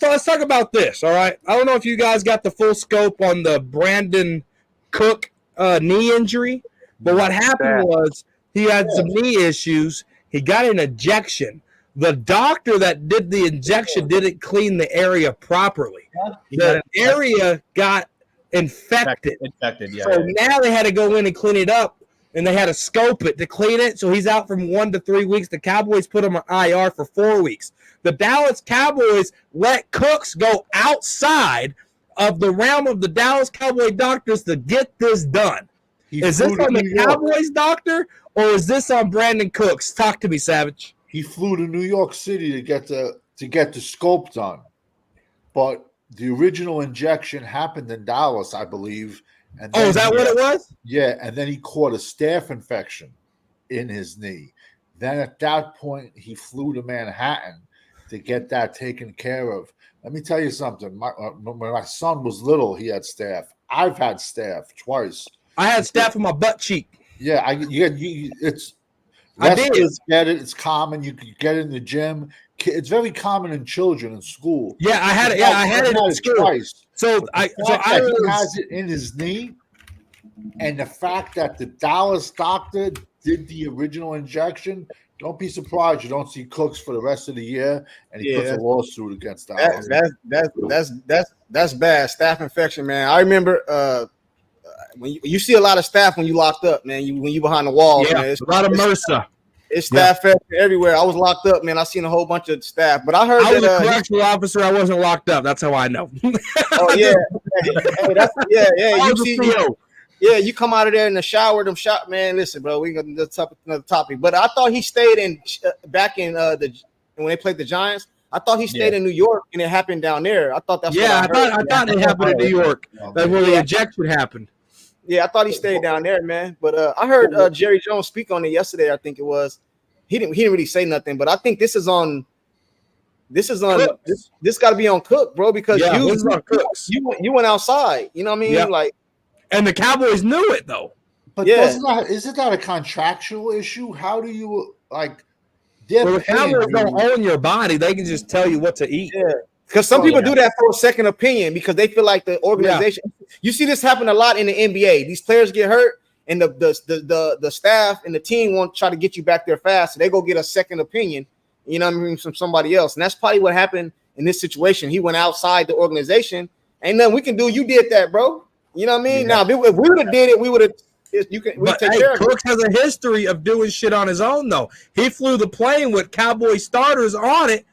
let's talk about this. All right. I don't know if you guys got the full scope on the Brandon Cook knee injury, but what happened was he had some knee issues. He got an injection. The doctor that did the injection didn't clean the area properly. The area got infected. Infected, yeah. So now they had to go in and clean it up, and they had to scope it to clean it. So he's out from 1 to 3 weeks. The Cowboys put him on IR for 4 weeks. The Dallas Cowboys let Cooks go outside of the realm of the Dallas Cowboy doctors to get this done. Is this on the Cowboys doctor or is this on Brandon Cooks? Talk to me, Savage. He flew to New York City to get the scope done, but the original injection happened in Dallas, I believe. And Oh, is that what it was? Yeah, and then he caught a staph infection in his knee. Then at that point, he flew to Manhattan to get that taken care of. Let me tell you something. When my son was little, he had staph. I've had staph twice. I had staph in my butt cheek. Yeah, I did. Get it. It's common. You can get it in the gym. It's very common in children in school. Yeah, I had it. Yeah, I had it in school. twice. So The I fact that he was, has it in his knee, and the fact that the Dallas doctor did the original injection. Don't be surprised you don't see Cooks for the rest of the year, and he puts a lawsuit against Dallas. That's bad. Staph infection, man. I remember when you see a lot of staph when you locked up, man. When you behind the wall, yeah, man. a lot of MRSA. It's staph everywhere. I was locked up, man. I seen a whole bunch of staph, but I heard I was a that. correctional officer. I wasn't locked up. That's how I know. Oh yeah, hey, that's, yeah. I You was a see, CO. yeah, you come out of there in the shower, them shot, man. Listen, bro, we got another topic. But I thought he stayed in back in when they played the Giants. I thought he stayed in New York, and it happened down there. I thought that's Yeah, what I thought it happened in New York. That's where the injection happened. Yeah, I thought he stayed down there, man. But I heard Jerry Jones speak on it yesterday. I think it was. He didn't really say nothing, but I think this is on. This got to be on Cook, bro, because you went outside. You know what I mean? Yeah. Like, and the Cowboys knew it though. But isn't that a contractual issue? How do you like? Well, the Cowboys don't own your body; they can just tell you what to eat. Yeah, because some people do that for a second opinion because they feel like the organization. Yeah. You see this happen a lot in the NBA. These players get hurt, and the staff and the team won't try to get you back there fast, so they go get a second opinion. You know what I mean, from somebody else, and that's probably what happened in this situation. He went outside the organization. Ain't nothing we can do. You did that, bro. You know what I mean? Yeah. Now, if we would have did it, we would have. We take care of it. Cooks has a history of doing shit on his own, though. He flew the plane with Cowboy starters on it,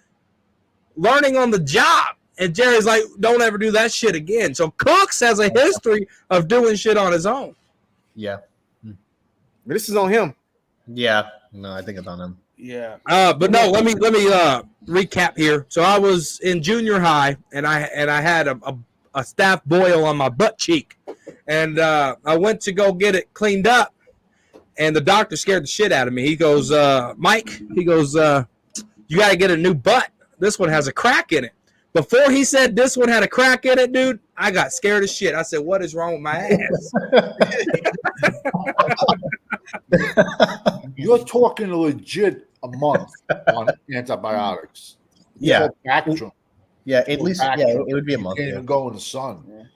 learning on the job. And Jerry's like, don't ever do that shit again. So Cooks has a history of doing shit on his own. Yeah. But this is on him. Yeah. No, I think it's on him. Yeah. But no, let me recap here. So I was in junior high, and I had a staph boil on my butt cheek. And I went to go get it cleaned up, and the doctor scared the shit out of me. He goes, Mike, he goes, you got to get a new butt. This one has a crack in it. Before he said this one had a crack in it, dude, I got scared as shit. I said, what is wrong with my ass? You're talking legit a month on antibiotics. Yeah. Bactrim. Yeah, at least Bactrim. it would be a You month. can't Yeah. even go in the sun.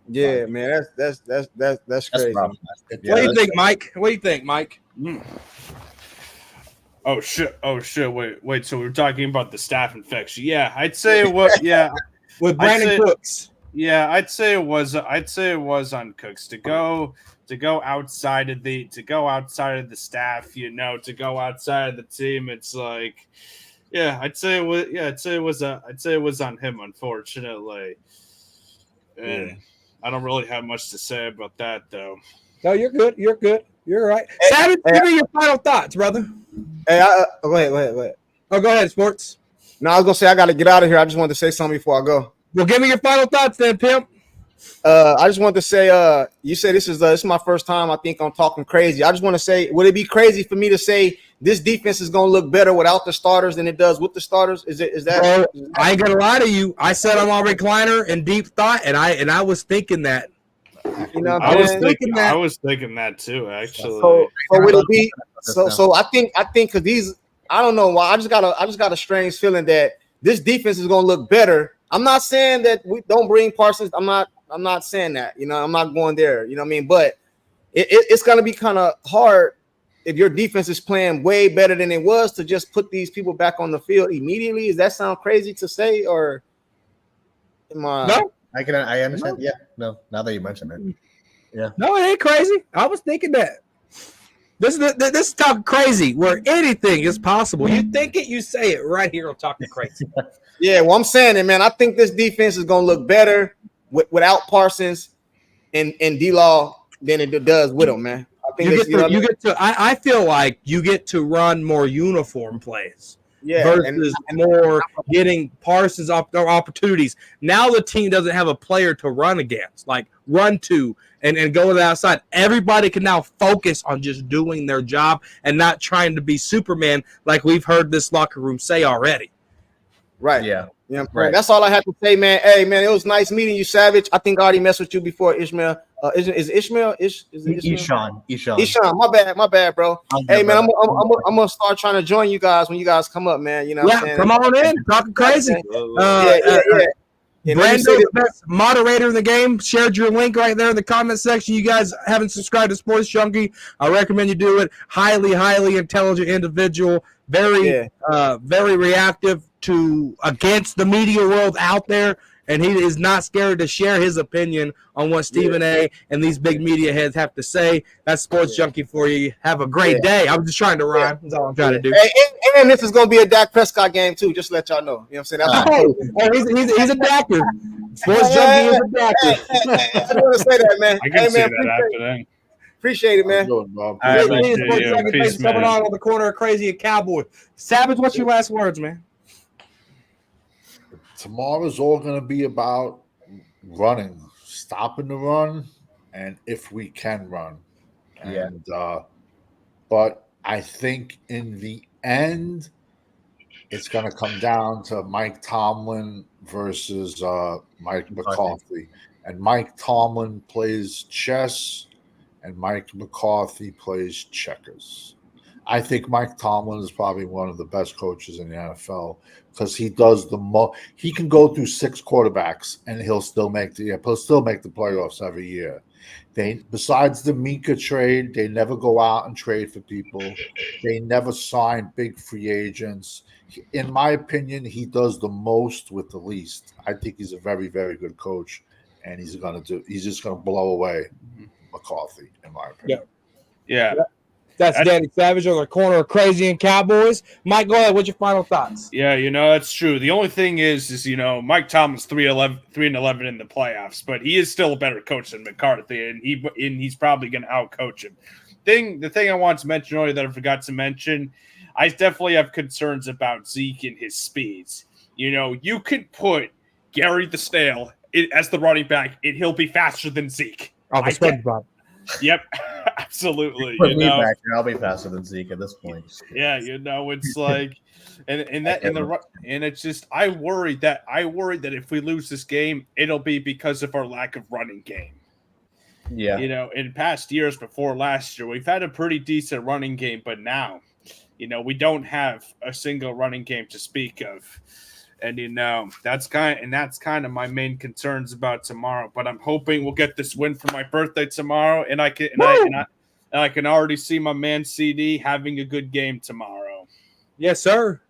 Yeah, man, that's That's crazy. problematic. What Yeah, do you that's- think, Mike? What do you think, Mike? Oh shit! Wait. So we were talking about the staph infection. Yeah, I'd say it was. Yeah, With I'd Brandon say- Cooks. yeah, I'd say it was. I'd say it was on Cooks to go outside of the staff. You know, to go outside of the team. It's like, yeah, I'd say it was. Yeah, I'd say it was on him. Unfortunately, and I don't really have much to say about that though. No, you're good. You're good. You're right. Savage, give me your final thoughts, brother. Hey, go ahead. Oh, go ahead, Sports. No, I was gonna say I got to get out of here. I just wanted to say something before I go. Well, give me your final thoughts then, Pimp. I just wanted to say, you said this is my first time. I think I'm talking crazy. I just want to say, would it be crazy for me to say this defense is gonna look better without the starters than it does with the starters? Is that? Well, I ain't gonna lie to you. I said I'm on recliner in deep thought, and I was thinking that. You know, what I I'm was saying? thinking I was thinking that too. Actually, So would it be? So I think because these, I don't know why. I just got a strange feeling that this defense is gonna look better. I'm not saying that we don't bring Parsons. I'm not saying that. You know, I'm not going there. You know what I mean? But it's gonna be kind of hard if your defense is playing way better than it was to just put these people back on the field immediately. Does that sound crazy to say, or am I? No, I understand. Yeah, no. Now that you mention it, no, it ain't crazy. I was thinking that. This is talking crazy where anything is possible. You think it, you say it right here on Talking Crazy. Yeah, well, I'm saying it, man. I think this defense is gonna look better without Parsons and D-Law than it does with him, man. I think I feel like you get to run more uniform plays. yeah, Versus more getting Parsons opportunities. Now the team doesn't have a player to run against, like run to and go to the outside. Everybody can now focus on just doing their job and not trying to be Superman like we've heard this locker room say already. right. yeah. Yeah, Right. That's all I have to say, man. Hey, man, it was nice meeting you, Savage. I think I already messed with you before, Ishmael. Is it Ishmael? Is it Ishmael? Ishan. My bad, bro. Hey, man, I'm gonna start trying to join you guys when you guys come up, man. You know, what I'm saying? Come on in, Talking Crazy. Yeah. And let me say Brando, this- the best moderator in the game, shared your link right there in the comment section. You guys haven't subscribed to Sports Junkie, I recommend you do it. Highly intelligent individual, very reactive against the media world out there, and he is not scared to share his opinion on what Stephen A. and these big media heads have to say. That's Sports Junkie for you. Have a great day. I'm just trying to rhyme. That's all I'm trying to do. Hey, and this is gonna be a Dak Prescott game too. Just to let y'all know. You know what I'm saying? That's He's a Dacker. Sports Junkie is a Dacker. I just want to say that, man. I can Hey, see man, that happening. Appreciate it, man. Good, Bob. I Sports appreciate you. Junkie, thanks Peace, for coming man. on the corner of Crazy and Cowboy. Savage, what's your last words, man? Tomorrow's all going to be about running, stopping the run, and if we can run. Yeah. And but I think in the end, it's going to come down to Mike Tomlin versus Mike McCarthy. And Mike Tomlin plays chess, and Mike McCarthy plays checkers. I think Mike Tomlin is probably one of the best coaches in the NFL because he does the most. He can go through 6 quarterbacks and he'll still make the playoffs every year. Besides the Mika trade, they never go out and trade for people. They never sign big free agents. In my opinion, he does the most with the least. I think he's a very, very good coach, and he's just gonna blow away McCarthy, in my opinion. Yeah. That's Danny Savage on the corner of Crazy and Cowboys. Mike, go ahead. What's your final thoughts? Yeah, that's true. The only thing is Mike Tomlin's 3-11 in the playoffs, but he is still a better coach than McCarthy, and he's probably going to outcoach him. The thing I wanted to mention earlier that I forgot to mention, I definitely have concerns about Zeke and his speeds. You could put Gary the Stale as the running back, and he'll be faster than Zeke. Oh, the SpongeBob. Yep. Absolutely. Put You me know, back here. I'll be faster than Zeke at this point. yeah, you know, it's like, and it's just I worry that if we lose this game, it'll be because of our lack of running game. Yeah. You know, in past years before last year, we've had a pretty decent running game, but now, you know, we don't have a single running game to speak of. And you know, that's kind of my main concerns about tomorrow. But I'm hoping we'll get this win for my birthday tomorrow, and I can already see my man CD having a good game tomorrow. Yes, sir.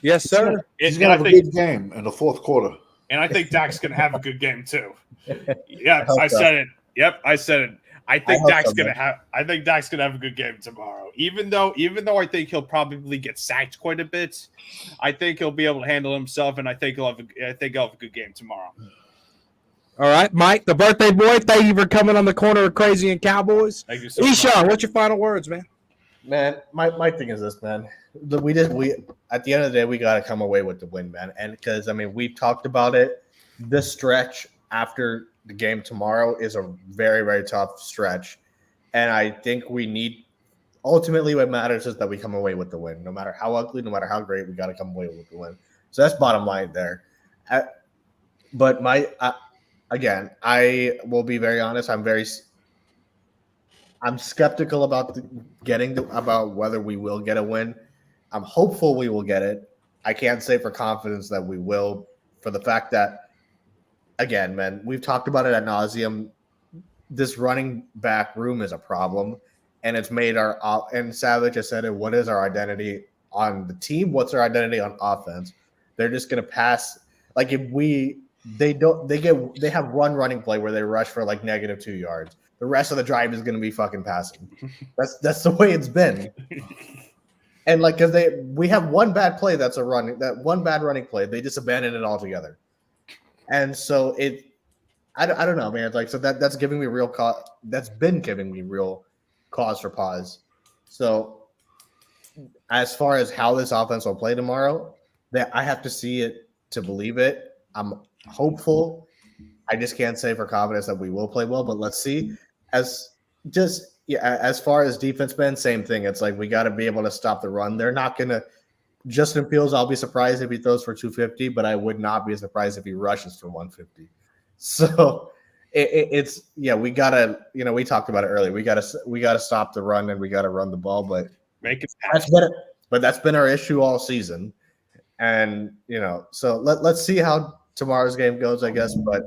Yes, sir. He's gonna have a good game in the fourth quarter. And I think Dak's gonna have a good game too. Yeah, I I so. said it. Yep, I said it. I think hope Dak's so, gonna man. have. I think Dak's gonna have a good game tomorrow. Even though I think he'll probably get sacked quite a bit, I think he'll be able to handle himself, and I think he'll have a good game tomorrow. All right, Mike, the birthday boy. Thank you for coming on the corner of Crazy and Cowboys. Thank you so much. Eshawn, what's your final words, man? Man, my thing is this, man. We at the end of the day, we got to come away with the win, man. And because, I mean, we've talked about it. This stretch after the game tomorrow is a very, very tough stretch. And I think we need – ultimately what matters is that we come away with the win. No matter how ugly, no matter how great, we got to come away with the win. So that's bottom line there. But again, I will be very honest. I'm skeptical about about whether we will get a win. I'm hopeful we will get it. I can't say for confidence that we will, for the fact that, again, man, we've talked about it ad nauseum. This running back room is a problem, and it's made and Savage has said it. What is our identity on the team? What's our identity on offense? They're just going to pass. Like they have one running play where they rush for like -2 yards. The rest of the drive is going to be fucking passing. That's the way it's been. And like, because we have one bad play one bad running play, they just abandon it altogether. And so I don't know, man. Like, so that's giving me that's been giving me real cause for pause. So as far as how this offense will play tomorrow, that I have to see it to believe it. I'm hopeful. I just can't say for confidence that we will play well, but let's see. As far as defense, man, same thing. It's like we got to be able to stop the run. They're not going to – Justin Fields, I'll be surprised if he throws for 250, but I would not be surprised if he rushes for 150. So we got to – we talked about it earlier. We got to stop the run and we got to run the ball, but that's been our issue all season. And, so let's see how tomorrow's game goes, I guess, but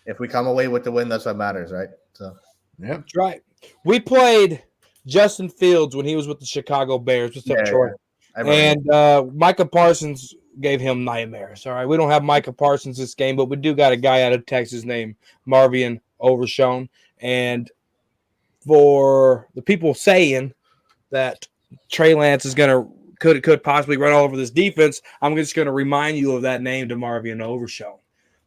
if we come away with the win, that's what matters, right? So yeah, that's right. We played Justin Fields when he was with the Chicago Bears. What's up, Troy? And Micah Parsons gave him nightmares. All right, we don't have Micah Parsons this game, but we do got a guy out of Texas named Marvin Overshown. And for the people saying that Trey Lance is could possibly run all over this defense, I'm just going to remind you of that name, DeMarvion Overshown.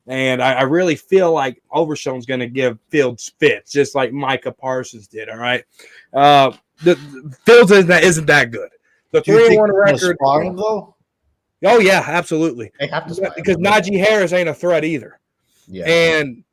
And I really feel like Overshown's going to give Fields fits, just like Micah Parsons did. All right, Fields isn't that good. The 3-1 record. Though? Oh yeah, absolutely. They have to because Najee Harris ain't a threat either. Yeah, and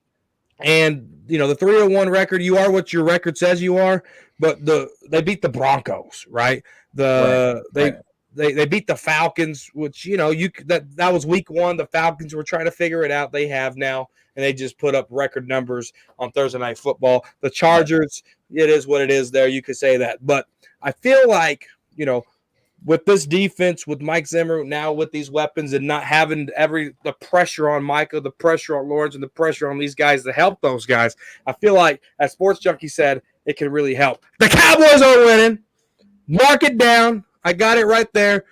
the 3-1 record. You are what your record says you are, but they beat the Broncos, right? They beat the Falcons, which that was week 1. The Falcons were trying to figure it out. They have now, and they just put up record numbers on Thursday Night Football. The Chargers, it is what it is. There, you could say that, but I feel like with this defense, with Mike Zimmer now with these weapons and not having the pressure on Micah, the pressure on Lawrence, and the pressure on these guys to help those guys, I feel like, as Sports Junkie said, it can really help. The Cowboys are winning. Mark it down. I got it right there.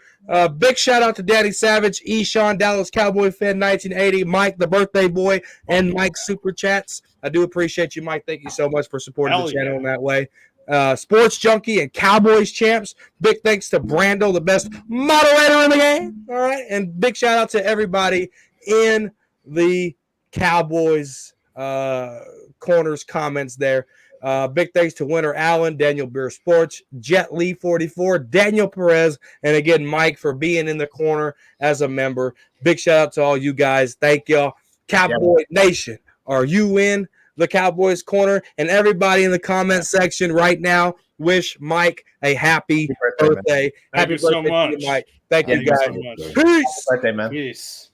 Big shout out to Daddy Savage, Eshawn, Dallas Cowboy fan, 1980, Mike, the birthday boy, and Mike Super Chats. I do appreciate you, Mike. Thank you so much for supporting the channel in that way. Sports Junkie and Cowboys champs. Big thanks to Brando, the best moderator in the game. All right. And big shout out to everybody in the Cowboys corners comments there. Big thanks to Winter Allen, Daniel Beer Sports, Jet Lee 44, Daniel Perez, and again, Mike for being in the corner as a member. Big shout out to all you guys. Thank y'all. Cowboy Nation, are you in? the Cowboys corner, and everybody in the comment section right now. Wish Mike a happy birthday. Thank Happy you so birthday to you, much. Mike. Thank you, Thank guys. so much. Peace. Birthday, man. Peace.